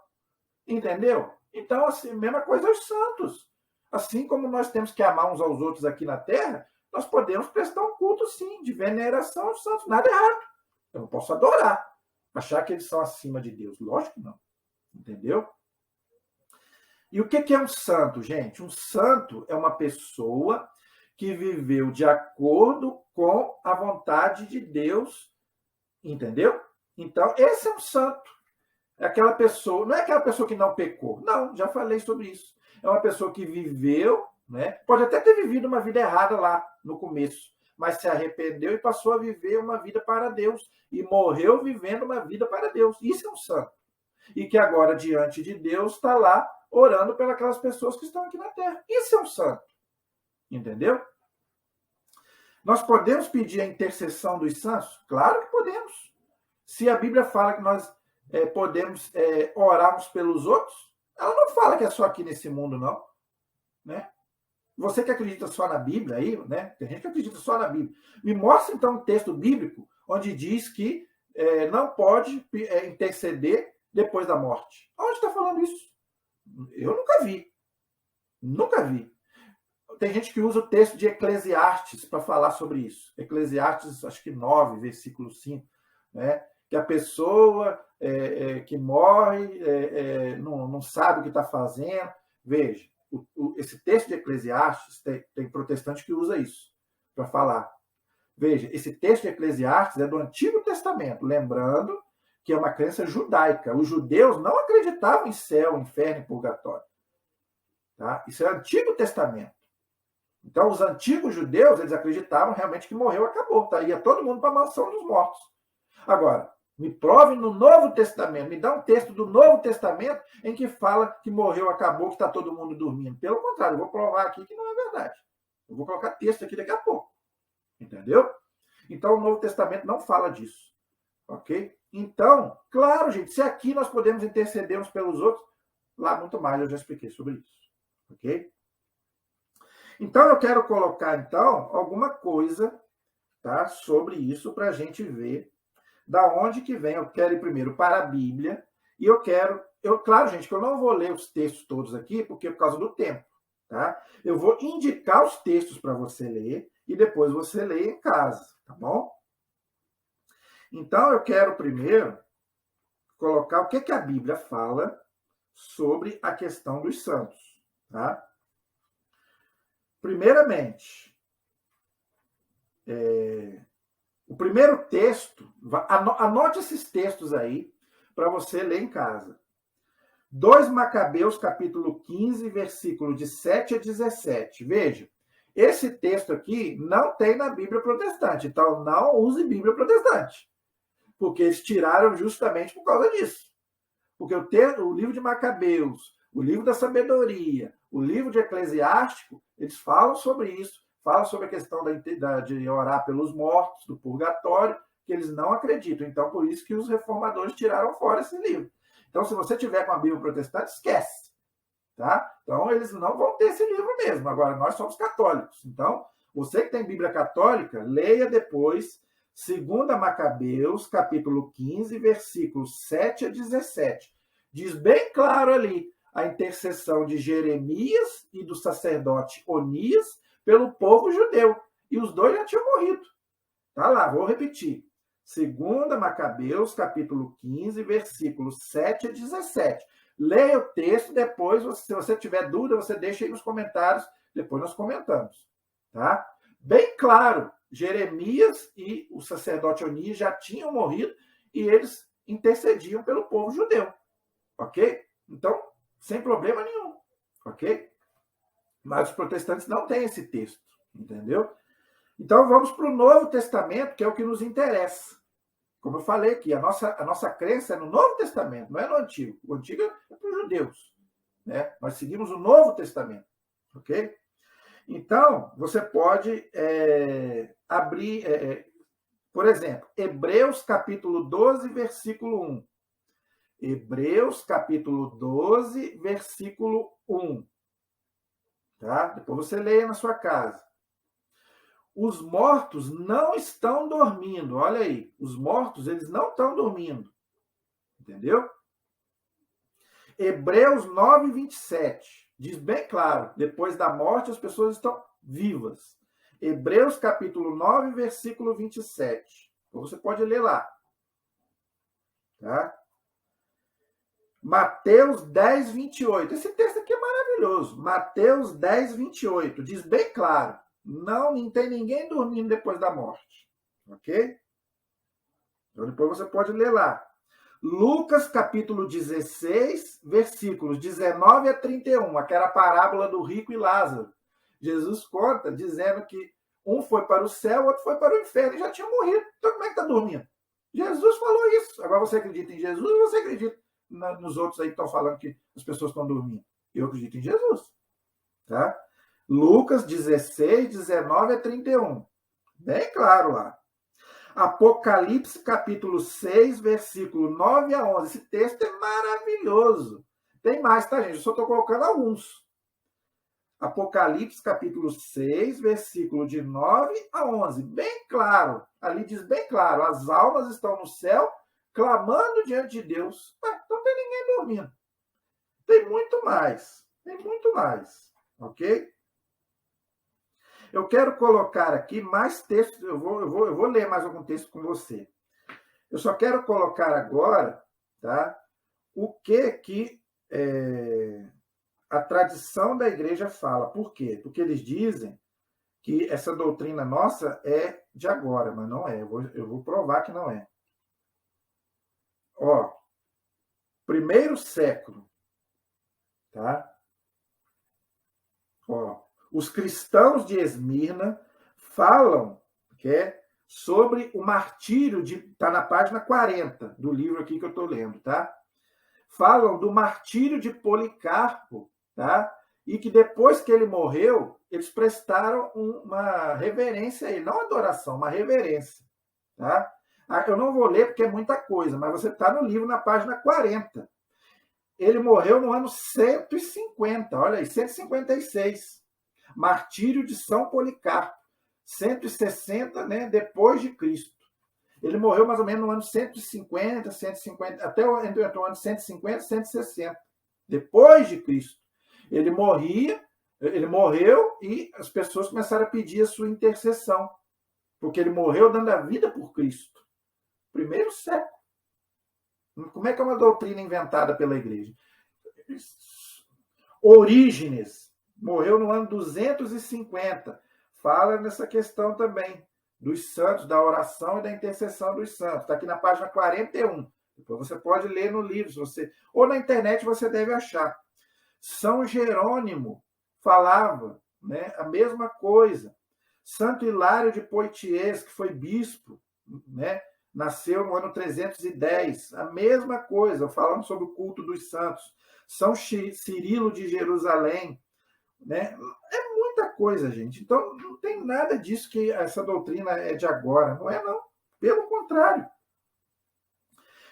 [SPEAKER 1] Entendeu? Então, assim, mesma coisa aos santos. Assim como nós temos que amar uns aos outros aqui na Terra, nós podemos prestar um culto, sim, de veneração aos santos. Nada errado. Eu não posso adorar, achar que eles são acima de Deus. Lógico que não. Entendeu? E o que é um santo, gente? Um santo é uma pessoa que viveu de acordo com a vontade de Deus, entendeu? Então, esse é um santo. É aquela pessoa, não é aquela pessoa que não pecou. Não, já falei sobre isso. É uma pessoa que viveu, né? Pode até ter vivido uma vida errada lá no começo, mas se arrependeu e passou a viver uma vida para Deus. E morreu vivendo uma vida para Deus. Isso é um santo. E que agora, diante de Deus, está lá orando pelas pessoas que estão aqui na Terra. Isso é um santo. Entendeu? Nós podemos pedir a intercessão dos santos? Claro que podemos. Se a Bíblia fala que nós podemos orar uns pelos outros, ela não fala que é só aqui nesse mundo, não. Né? Você que acredita só na Bíblia, aí, né? Tem gente que acredita só na Bíblia. Me mostra, então, um texto bíblico onde diz que não pode interceder depois da morte. Onde está falando isso? Eu nunca vi. Nunca vi. Tem gente que usa o texto de Eclesiastes para falar sobre isso. Eclesiastes, acho que 9, versículo 5. Né? Que a pessoa que morre não sabe o que está fazendo. Veja, esse texto de Eclesiastes, tem protestante que usa isso para falar. Veja, esse texto de Eclesiastes é do Antigo Testamento, lembrando que é uma crença judaica. Os judeus não acreditavam em céu, inferno e purgatório. Tá? Isso é Antigo Testamento. Então, os antigos judeus, eles acreditavam realmente que morreu, acabou. Tá? Ia todo mundo para a mansão dos mortos. Agora, me prove no Novo Testamento, me dá um texto do Novo Testamento em que fala que morreu, acabou, que está todo mundo dormindo. Pelo contrário, eu vou provar aqui que não é verdade. Eu vou colocar texto aqui daqui a pouco. Entendeu? Então, o Novo Testamento não fala disso. Ok? Então, claro, gente, se aqui nós podemos interceder uns pelos outros, lá muito mais eu já expliquei sobre isso. Ok? Então, eu quero colocar, então, alguma coisa, tá, sobre isso para a gente ver da onde que vem. Eu quero ir primeiro para a Bíblia e claro, gente, que eu não vou ler os textos todos aqui, porque é por causa do tempo, tá? Eu vou indicar os textos para você ler e depois você lê em casa, tá bom? Então, eu quero primeiro colocar o que a Bíblia fala sobre a questão dos santos, tá? Primeiramente, o primeiro texto, anote esses textos aí para você ler em casa. 2 Macabeus, capítulo 15, versículo de 7 a 17. Veja, esse texto aqui não tem na Bíblia protestante, então não use Bíblia protestante, porque eles tiraram justamente por causa disso. Porque o livro de Macabeus, o livro da sabedoria, o livro de Eclesiástico, eles falam sobre isso, falam sobre a questão de orar pelos mortos, do purgatório, que eles não acreditam. Então, por isso que os reformadores tiraram fora esse livro. Então, se você tiver com a Bíblia protestante, esquece. Tá? Então, eles não vão ter esse livro mesmo. Agora, nós somos católicos. Então, você que tem Bíblia católica, leia depois 2 Macabeus, capítulo 15, versículos 7 a 17. Diz bem claro ali a intercessão de Jeremias e do sacerdote Onias pelo povo judeu. E os dois já tinham morrido. Tá lá, vou repetir. 2 Macabeus, capítulo 15, versículos 7 a 17. Leia o texto, depois, se você tiver dúvida, você deixa aí nos comentários, depois nós comentamos. Tá? Bem claro, Jeremias e o sacerdote Onias já tinham morrido e eles intercediam pelo povo judeu. Ok? Então, sem problema nenhum. Ok? Mas os protestantes não têm esse texto. Entendeu? Então, vamos para o Novo Testamento, que é o que nos interessa. Como eu falei aqui, a nossa crença é no Novo Testamento, não é no Antigo. O Antigo é para os judeus. Né? Nós seguimos o Novo Testamento. Ok? Então, você pode abrir, por exemplo, Hebreus capítulo 12, versículo 1. Hebreus capítulo 12, versículo 1. Tá? Depois você leia na sua casa. Os mortos não estão dormindo. Olha aí, os mortos, eles não estão dormindo. Entendeu? Hebreus 9, 27. Diz bem claro, depois da morte as pessoas estão vivas. Hebreus capítulo 9, versículo 27. Então você pode ler lá. Tá? Mateus 10, 28. Esse texto aqui é maravilhoso. Mateus 10, 28. Diz bem claro. Não tem ninguém dormindo depois da morte. Ok? Então depois você pode ler lá. Lucas capítulo 16, versículos 19 a 31. Aquela parábola do rico e Lázaro. Jesus conta dizendo que um foi para o céu, o outro foi para o inferno e já tinha morrido. Então como é que está dormindo? Jesus falou isso. Agora você acredita em Jesus ou você acredita nos outros aí que estão falando que as pessoas estão dormindo? Eu acredito em Jesus. Tá? Lucas 16, 19 a 31. Bem claro lá. Apocalipse capítulo 6, versículo 9 a 11. Esse texto é maravilhoso. Tem mais, tá, gente? Eu só estou colocando alguns. Apocalipse capítulo 6, versículo de 9 a 11. Bem claro. Ali diz bem claro. As almas estão no céu clamando diante de Deus. Então não tem ninguém dormindo. Tem muito mais. Tem muito mais. Ok? Eu quero colocar aqui mais textos. Eu vou ler mais algum texto com você. Eu só quero colocar agora, tá? O que a tradição da igreja fala. Por quê? Porque eles dizem que essa doutrina nossa é de agora, mas não é. Eu vou provar que não é. Ó, primeiro século, tá? Ó, os cristãos de Esmirna falam sobre o martírio tá na página 40 do livro aqui que eu estou lendo, tá? Falam do martírio de Policarpo, tá? E que depois que ele morreu, eles prestaram uma reverência a ele, não adoração, uma reverência, tá? Eu não vou ler porque é muita coisa, mas você está no livro na página 40. Ele morreu no ano 150, olha aí, 156. Martírio de São Policarpo, 160, né, depois de Cristo. Ele morreu mais ou menos no ano 150, até entre o ano 150 e 160, depois de Cristo. Ele morreu e as pessoas começaram a pedir a sua intercessão, porque ele morreu dando a vida por Cristo. Primeiro século. Como é que é uma doutrina inventada pela igreja? Orígenes morreu no ano 250. Fala nessa questão também dos santos, da oração e da intercessão dos santos. Está aqui na página 41. Depois você pode ler no livro, ou na internet você deve achar. São Jerônimo falava, né, a mesma coisa. Santo Hilário de Poitiers, que foi bispo, né, nasceu no ano 310. A mesma coisa, falando sobre o culto dos santos. São Cirilo de Jerusalém, né? É muita coisa, gente. Então, não tem nada disso que essa doutrina é de agora. Não é, não. Pelo contrário.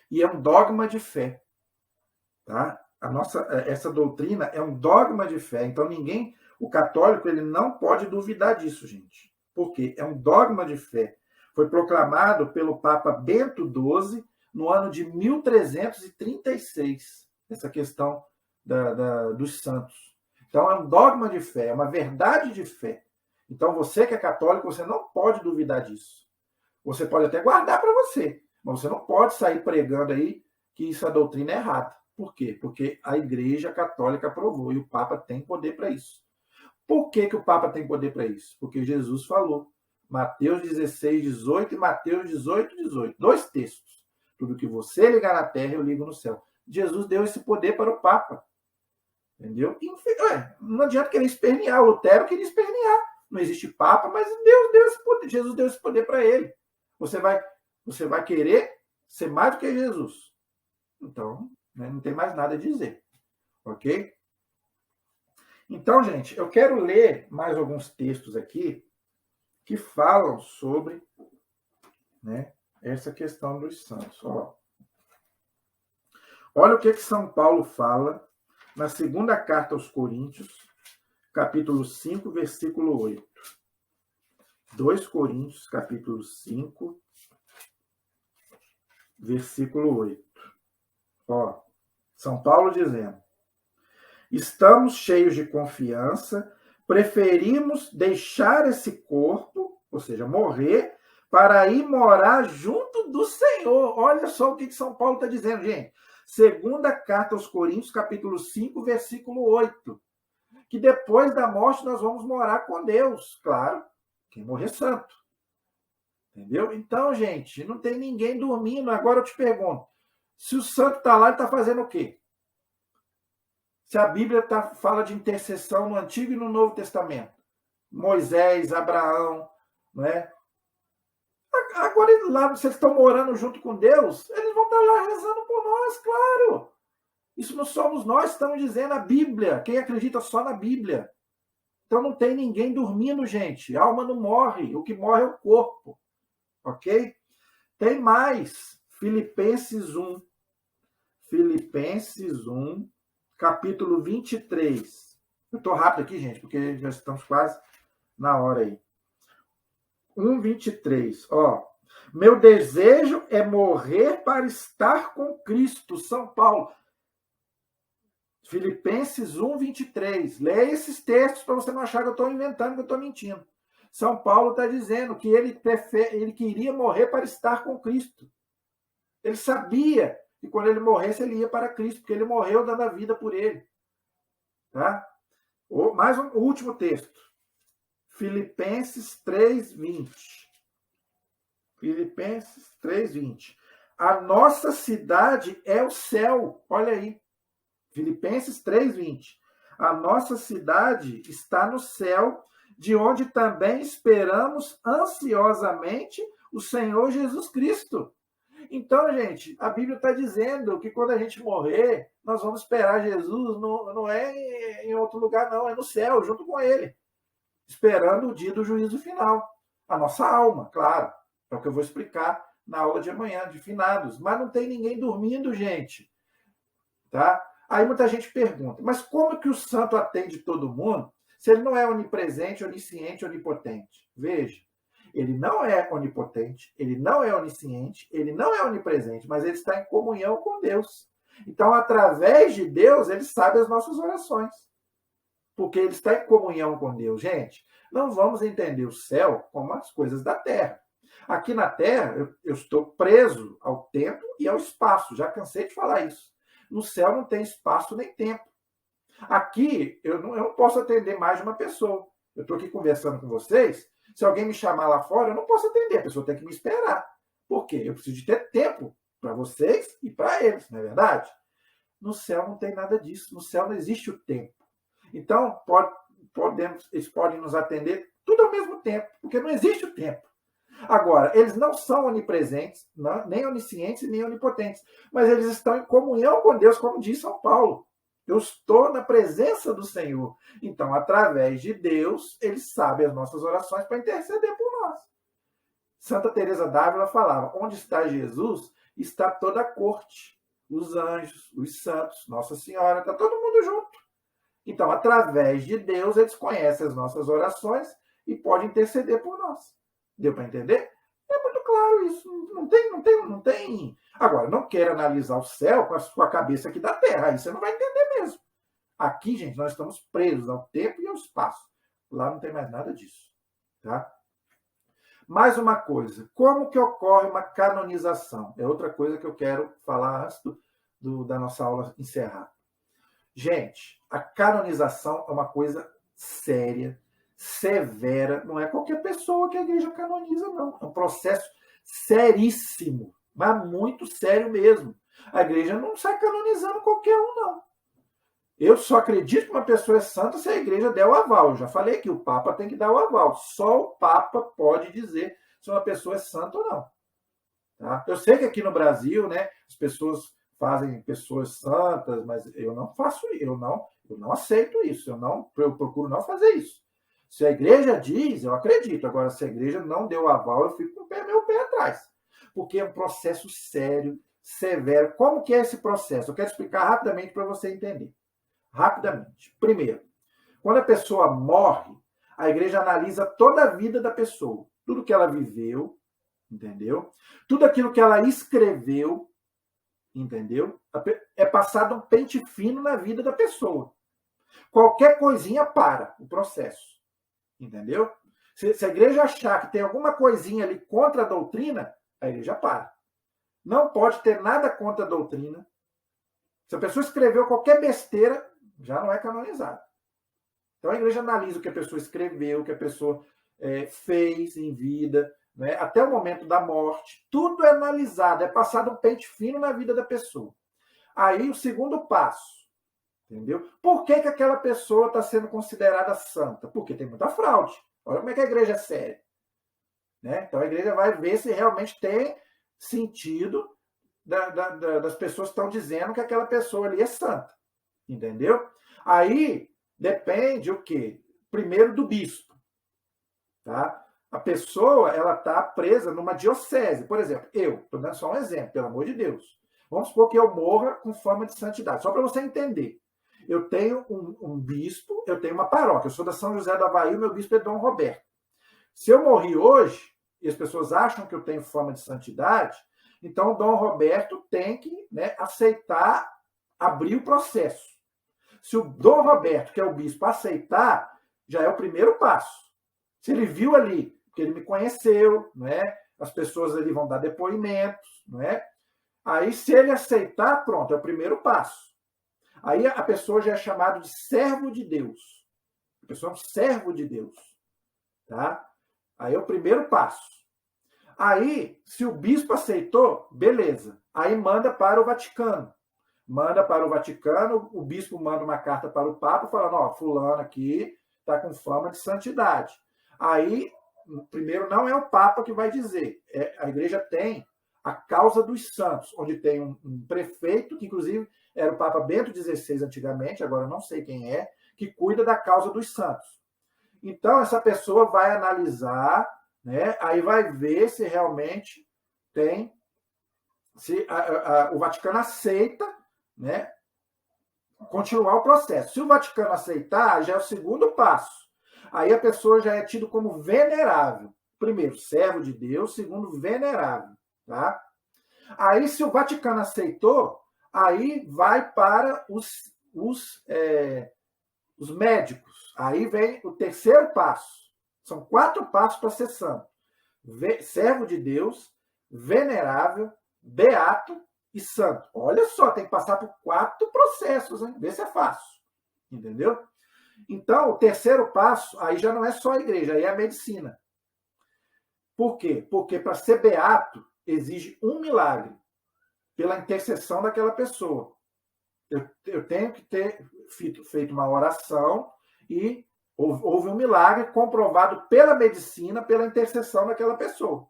[SPEAKER 1] E é um dogma de fé. Tá? Essa doutrina é um dogma de fé. Então, o católico, ele não pode duvidar disso, gente. Por quê? É um dogma de fé. Foi proclamado pelo Papa Bento XII no ano de 1336, essa questão dos santos. Então, é um dogma de fé, é uma verdade de fé. Então, você que é católico, você não pode duvidar disso. Você pode até guardar para você, mas você não pode sair pregando aí que essa doutrina é errada. Por quê? Porque a Igreja Católica aprovou e o Papa tem poder para isso. Por que o Papa tem poder para isso? Porque Jesus falou. Mateus 16, 18 e Mateus 18, 18. 2 textos. Tudo que você ligar na terra, eu ligo no céu. Jesus deu esse poder para o Papa. Entendeu? Não adianta querer espernear. O Lutero queria espernear. Não existe Papa, mas Deus deu esse poder. Jesus deu esse poder para ele. Você vai querer ser mais do que Jesus. Então, né, não tem mais nada a dizer. Ok? Então, gente, eu quero ler mais alguns textos aqui que falam sobre, né, essa questão dos santos. Olha o que São Paulo fala na segunda carta aos Coríntios, capítulo 5, versículo 8. 2 Coríntios, capítulo 5, versículo 8. São Paulo dizendo: estamos cheios de confiança, preferimos deixar esse corpo, ou seja, morrer, para ir morar junto do Senhor. Olha só o que São Paulo está dizendo, gente. Segunda carta aos Coríntios, capítulo 5, versículo 8. Que depois da morte nós vamos morar com Deus. Claro, quem morrer santo. Entendeu? Então, gente, não tem ninguém dormindo. Agora eu te pergunto, se o santo está lá, ele está fazendo o quê? Se a Bíblia fala de intercessão no Antigo e no Novo Testamento. Moisés, Abraão, não é? Agora, lá, vocês estão morando junto com Deus, eles vão estar lá rezando por nós, claro. Isso não somos nós, estamos dizendo a Bíblia. Quem acredita só na Bíblia. Então não tem ninguém dormindo, gente. A alma não morre. O que morre é o corpo. Ok? Tem mais. Filipenses 1. Filipenses 1, capítulo 23. Eu estou rápido aqui, gente, porque já estamos quase na hora aí. 1:23. Meu desejo é morrer para estar com Cristo. São Paulo. Filipenses 1:23. Leia esses textos para você não achar que eu estou inventando, que eu estou mentindo. São Paulo está dizendo que ele queria morrer para estar com Cristo. Ele sabia que quando ele morresse, ele ia para Cristo, porque ele morreu dando a vida por ele. Tá? Mais um último texto. Filipenses 3:20. Filipenses 3:20. A nossa cidade é o céu. Olha aí. Filipenses 3:20. A nossa cidade está no céu, de onde também esperamos ansiosamente o Senhor Jesus Cristo. Então, gente, a Bíblia está dizendo que quando a gente morrer, nós vamos esperar Jesus, não é em outro lugar, não, é no céu, junto com ele, esperando o dia do juízo final. A nossa alma, claro, é o que eu vou explicar na aula de amanhã, de finados. Mas não tem ninguém dormindo, gente. Tá? Aí muita gente pergunta, mas como que o santo atende todo mundo se ele não é onipresente, onisciente, onipotente? Veja, ele não é onipotente, ele não é onisciente, ele não é onipresente, mas ele está em comunhão com Deus. Então, através de Deus, ele sabe as nossas orações. Porque ele está em comunhão com Deus. Gente, não vamos entender o céu como as coisas da terra. Aqui na terra, eu estou preso ao tempo e ao espaço. Já cansei de falar isso. No céu não tem espaço nem tempo. Aqui, eu não posso atender mais de uma pessoa. Eu estou aqui conversando com vocês. Se alguém me chamar lá fora, eu não posso atender. A pessoa tem que me esperar. Por quê? Eu preciso de ter tempo para vocês e para eles, não é verdade? No céu não tem nada disso. No céu não existe o tempo. Então, eles podem nos atender tudo ao mesmo tempo, porque não existe o tempo. Agora, eles não são onipresentes, nem oniscientes, nem onipotentes, mas eles estão em comunhão com Deus, como diz São Paulo. Eu estou na presença do Senhor. Então, através de Deus, ele sabe as nossas orações para interceder por nós. Santa Teresa d'Ávila falava, onde está Jesus, está toda a corte, os anjos, os santos, Nossa Senhora, está todo mundo junto. Então, através de Deus, eles conhecem as nossas orações e podem interceder por nós. Deu para entender? É muito claro isso. Não tem. Agora, não quero analisar o céu com a sua cabeça aqui da Terra. Aí você não vai entender mesmo. Aqui, gente, nós estamos presos ao tempo e ao espaço. Lá não tem mais nada disso. Tá? Mais uma coisa. Como que ocorre uma canonização? É outra coisa que eu quero falar antes da nossa aula encerrar. Gente, a canonização é uma coisa séria, severa. Não é qualquer pessoa que a igreja canoniza, não. É um processo seríssimo, mas muito sério mesmo. A igreja não sai canonizando qualquer um, não. Eu só acredito que uma pessoa é santa se a igreja der o aval. Eu já falei que o Papa tem que dar o aval. Só o Papa pode dizer se uma pessoa é santa ou não. Tá? Eu sei que aqui no Brasil, né, as pessoas fazem pessoas santas, mas eu não faço isso, eu não aceito isso, eu procuro não fazer isso. Se a igreja diz, eu acredito. Agora, se a igreja não deu aval, eu fico com meu pé atrás. Porque é um processo sério, severo. Como que é esse processo? Eu quero explicar rapidamente para você entender. Rapidamente. Primeiro, quando a pessoa morre, a igreja analisa toda a vida da pessoa. Tudo que ela viveu, entendeu? Tudo aquilo que ela escreveu, entendeu? É passado um pente fino na vida da pessoa. Qualquer coisinha para o processo, entendeu? Se a igreja achar que tem alguma coisinha ali contra a doutrina, a igreja para. Não pode ter nada contra a doutrina. Se a pessoa escreveu qualquer besteira, já não é canonizado. Então a igreja analisa o que a pessoa escreveu, o que a pessoa fez em vida, né? Até o momento da morte, tudo é analisado, é passado um pente fino na vida da pessoa. Aí o segundo passo, entendeu? Por que aquela pessoa está sendo considerada santa? Porque tem muita fraude. Olha como é que a igreja é séria. Né? Então a igreja vai ver se realmente tem sentido das pessoas que estão dizendo que aquela pessoa ali é santa. Entendeu? Aí depende o quê? Primeiro do bispo. Tá? A pessoa ela está presa numa diocese. Por exemplo, eu, estou dando só um exemplo, pelo amor de Deus. Vamos supor que eu morra com fama de santidade, só para você entender. Eu tenho um bispo, eu tenho uma paróquia. Eu sou da São José do Avaí, o meu bispo é Dom Roberto. Se eu morri hoje, e as pessoas acham que eu tenho fama de santidade, então o Dom Roberto tem que, né, aceitar abrir o processo. Se o Dom Roberto, que é o bispo, aceitar, já é o primeiro passo. Se ele viu ali, porque ele me conheceu, não é? As pessoas ali vão dar depoimentos, não é? Aí, se ele aceitar, pronto, é o primeiro passo. Aí a pessoa já é chamada de servo de Deus. A pessoa é um servo de Deus. Tá? Aí é o primeiro passo. Aí, se o bispo aceitou, beleza. Aí manda para o Vaticano. Manda para o Vaticano, o bispo manda uma carta para o Papa falando, ó, fulano aqui está com fama de santidade. Aí, primeiro, não é o Papa que vai dizer. A igreja tem a causa dos santos, onde tem um prefeito, que inclusive era o Papa Bento XVI antigamente, agora não sei quem é, que cuida da causa dos santos. Então, essa pessoa vai analisar, né, aí vai ver se realmente tem, se o Vaticano aceita, né, continuar o processo. Se o Vaticano aceitar, já é o segundo passo. Aí a pessoa já é tido como venerável. Primeiro, servo de Deus. Segundo, venerável. Tá? Aí, se o Vaticano aceitou, aí vai para os médicos. Aí vem o terceiro passo. São 4 passos para ser santo. Servo de Deus, venerável, beato e santo. Olha só, tem que passar por 4 processos, hein? Vê se é fácil. Entendeu? Então, o terceiro passo, aí já não é só a igreja, aí é a medicina. Por quê? Porque para ser beato, exige um milagre pela intercessão daquela pessoa. Eu tenho que ter feito uma oração e houve um milagre comprovado pela medicina, pela intercessão daquela pessoa.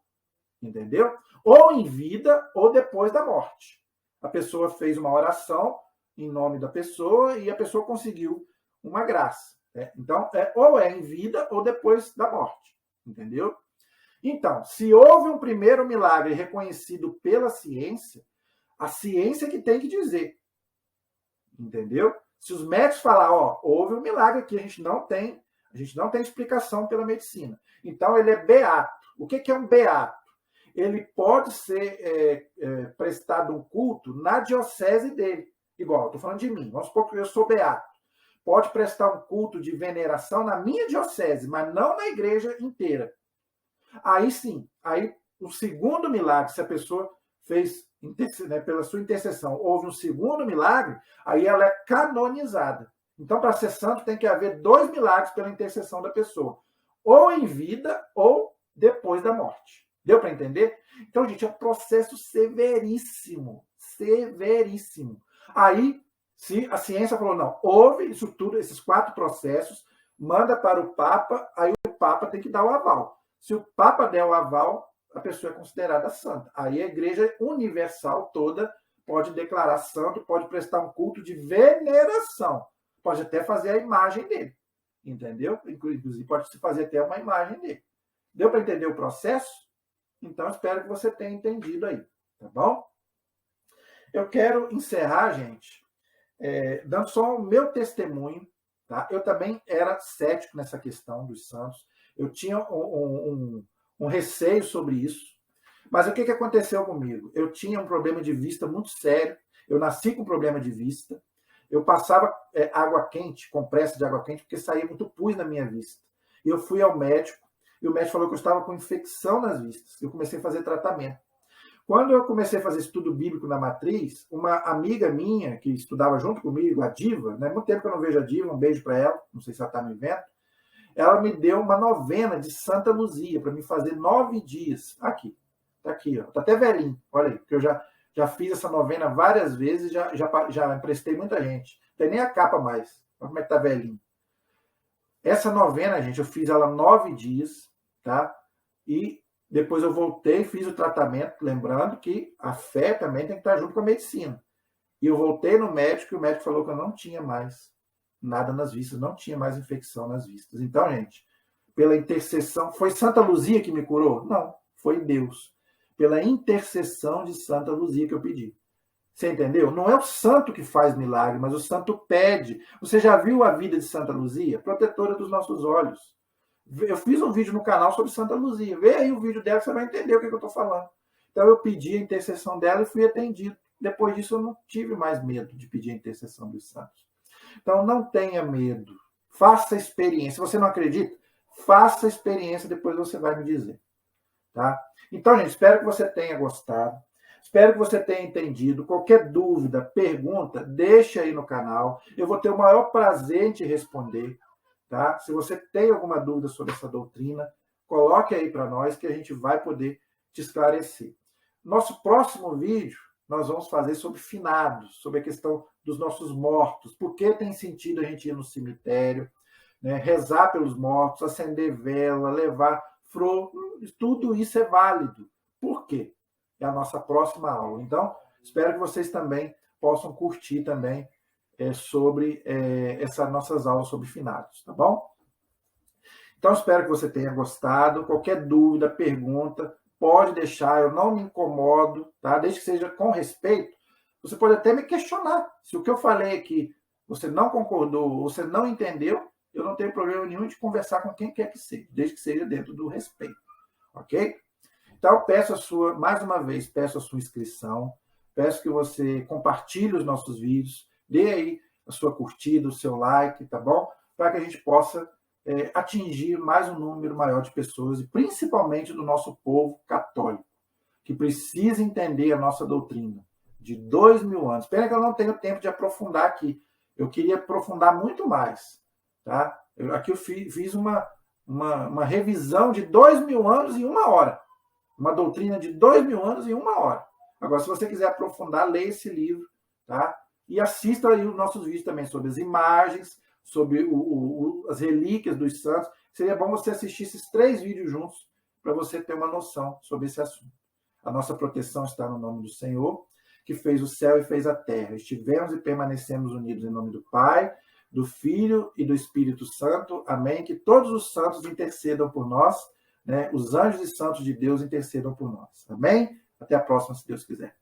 [SPEAKER 1] Entendeu? Ou em vida, ou depois da morte. A pessoa fez uma oração em nome da pessoa e a pessoa conseguiu uma graça. Né? Então, ou é em vida, ou depois da morte. Entendeu? Então, se houve um primeiro milagre reconhecido pela ciência, a ciência que tem que dizer. Entendeu? Se os médicos falar, ó, houve um milagre aqui, a gente não tem explicação pela medicina. Então, ele é beato. O que é um beato? Ele pode ser prestado um culto na diocese dele. Igual, estou falando de mim. Vamos supor que eu sou beato. Pode prestar um culto de veneração na minha diocese, mas não na igreja inteira. Aí sim, aí o segundo milagre, se a pessoa fez, né, pela sua intercessão, houve um segundo milagre, aí ela é canonizada. Então, para ser santo, tem que haver 2 milagres pela intercessão da pessoa. Ou em vida, ou depois da morte. Deu para entender? Então, gente, é um processo severíssimo. Severíssimo. Aí, se a ciência falou, não, houve isso tudo, esses 4 processos, manda para o Papa, aí o Papa tem que dar o aval. Se o Papa der o aval, a pessoa é considerada santa. Aí a Igreja Universal toda pode declarar santo, pode prestar um culto de veneração. Pode até fazer a imagem dele. Entendeu? Inclusive, pode se fazer até uma imagem dele. Deu para entender o processo? Então, espero que você tenha entendido aí. Tá bom? Eu quero encerrar, gente, dando só o meu testemunho. Tá? Eu também era cético nessa questão dos santos. Eu tinha um receio sobre isso. Mas o que aconteceu comigo? Eu tinha um problema de vista muito sério. Eu nasci com problema de vista. Eu passava água quente, compressa de água quente, porque saía muito pus na minha vista. E eu fui ao médico, e o médico falou que eu estava com infecção nas vistas. Eu comecei a fazer tratamento. Quando eu comecei a fazer estudo bíblico na matriz, uma amiga minha, que estudava junto comigo, a Diva, né? Muito tempo que eu não vejo a Diva, um beijo para ela, não sei se ela está me vendo, ela me deu uma novena de Santa Luzia para me fazer 9 dias. Aqui, tá aqui, ó. Tá até velhinho, olha aí, porque eu já fiz essa novena várias vezes, já emprestei muita gente. Não tem nem a capa mais. Olha como é que tá velhinho. Essa novena, gente, eu fiz ela 9 dias, tá? E depois eu voltei, fiz o tratamento, lembrando que a fé também tem que estar junto com a medicina. E eu voltei no médico e o médico falou que eu não tinha mais nada nas vistas, não tinha mais infecção nas vistas. Então, gente, pela intercessão, foi Santa Luzia que me curou? Não, foi Deus. Pela intercessão de Santa Luzia que eu pedi. Você entendeu? Não é o santo que faz milagre, mas o santo pede. Você já viu a vida de Santa Luzia? Protetora dos nossos olhos. Eu fiz um vídeo no canal sobre Santa Luzia. Vê aí o vídeo dela que você vai entender o que eu estou falando. Então eu pedi a intercessão dela e fui atendido. Depois disso eu não tive mais medo de pedir a intercessão dos santos. Então não tenha medo. Faça a experiência. Se você não acredita, faça a experiência, depois você vai me dizer. Tá? Então, gente, espero que você tenha gostado. Espero que você tenha entendido. Qualquer dúvida, pergunta, deixa aí no canal. Eu vou ter o maior prazer em te responder. Tá? Se você tem alguma dúvida sobre essa doutrina, coloque aí para nós que a gente vai poder te esclarecer. Nosso próximo vídeo, nós vamos fazer sobre finados, sobre a questão dos nossos mortos. Por que tem sentido a gente ir no cemitério, né? Rezar pelos mortos, acender vela, levar flor, tudo isso é válido. Por quê? É a nossa próxima aula. Então, espero que vocês também possam curtir também sobre essas nossas aulas sobre finados, tá bom? Então, espero que você tenha gostado. Qualquer dúvida, pergunta, pode deixar, eu não me incomodo, tá? Desde que seja com respeito. Você pode até me questionar. Se o que eu falei aqui você não concordou, você não entendeu, eu não tenho problema nenhum de conversar com quem quer que seja, desde que seja dentro do respeito, ok? Então, mais uma vez, peço a sua inscrição, peço que você compartilhe os nossos vídeos, dê aí a sua curtida, o seu like, tá bom? Para que a gente possa atingir mais um número maior de pessoas, e principalmente do nosso povo católico, que precisa entender a nossa doutrina de 2000 anos. Pena que eu não tenho tempo de aprofundar aqui. Eu queria aprofundar muito mais. Tá? Aqui eu fiz uma revisão de 2000 anos em 1 hora. Uma doutrina de 2000 anos em 1 hora. Agora, se você quiser aprofundar, leia esse livro, tá? E assista aí os nossos vídeos também sobre as imagens, sobre as relíquias dos santos. Seria bom você assistir esses 3 vídeos juntos para você ter uma noção sobre esse assunto. A nossa proteção está no nome do Senhor, que fez o céu e fez a terra. Estivemos e permanecemos unidos em nome do Pai, do Filho e do Espírito Santo. Amém. Que todos os santos intercedam por nós, né? Os anjos e santos de Deus intercedam por nós. Amém? Até a próxima, se Deus quiser.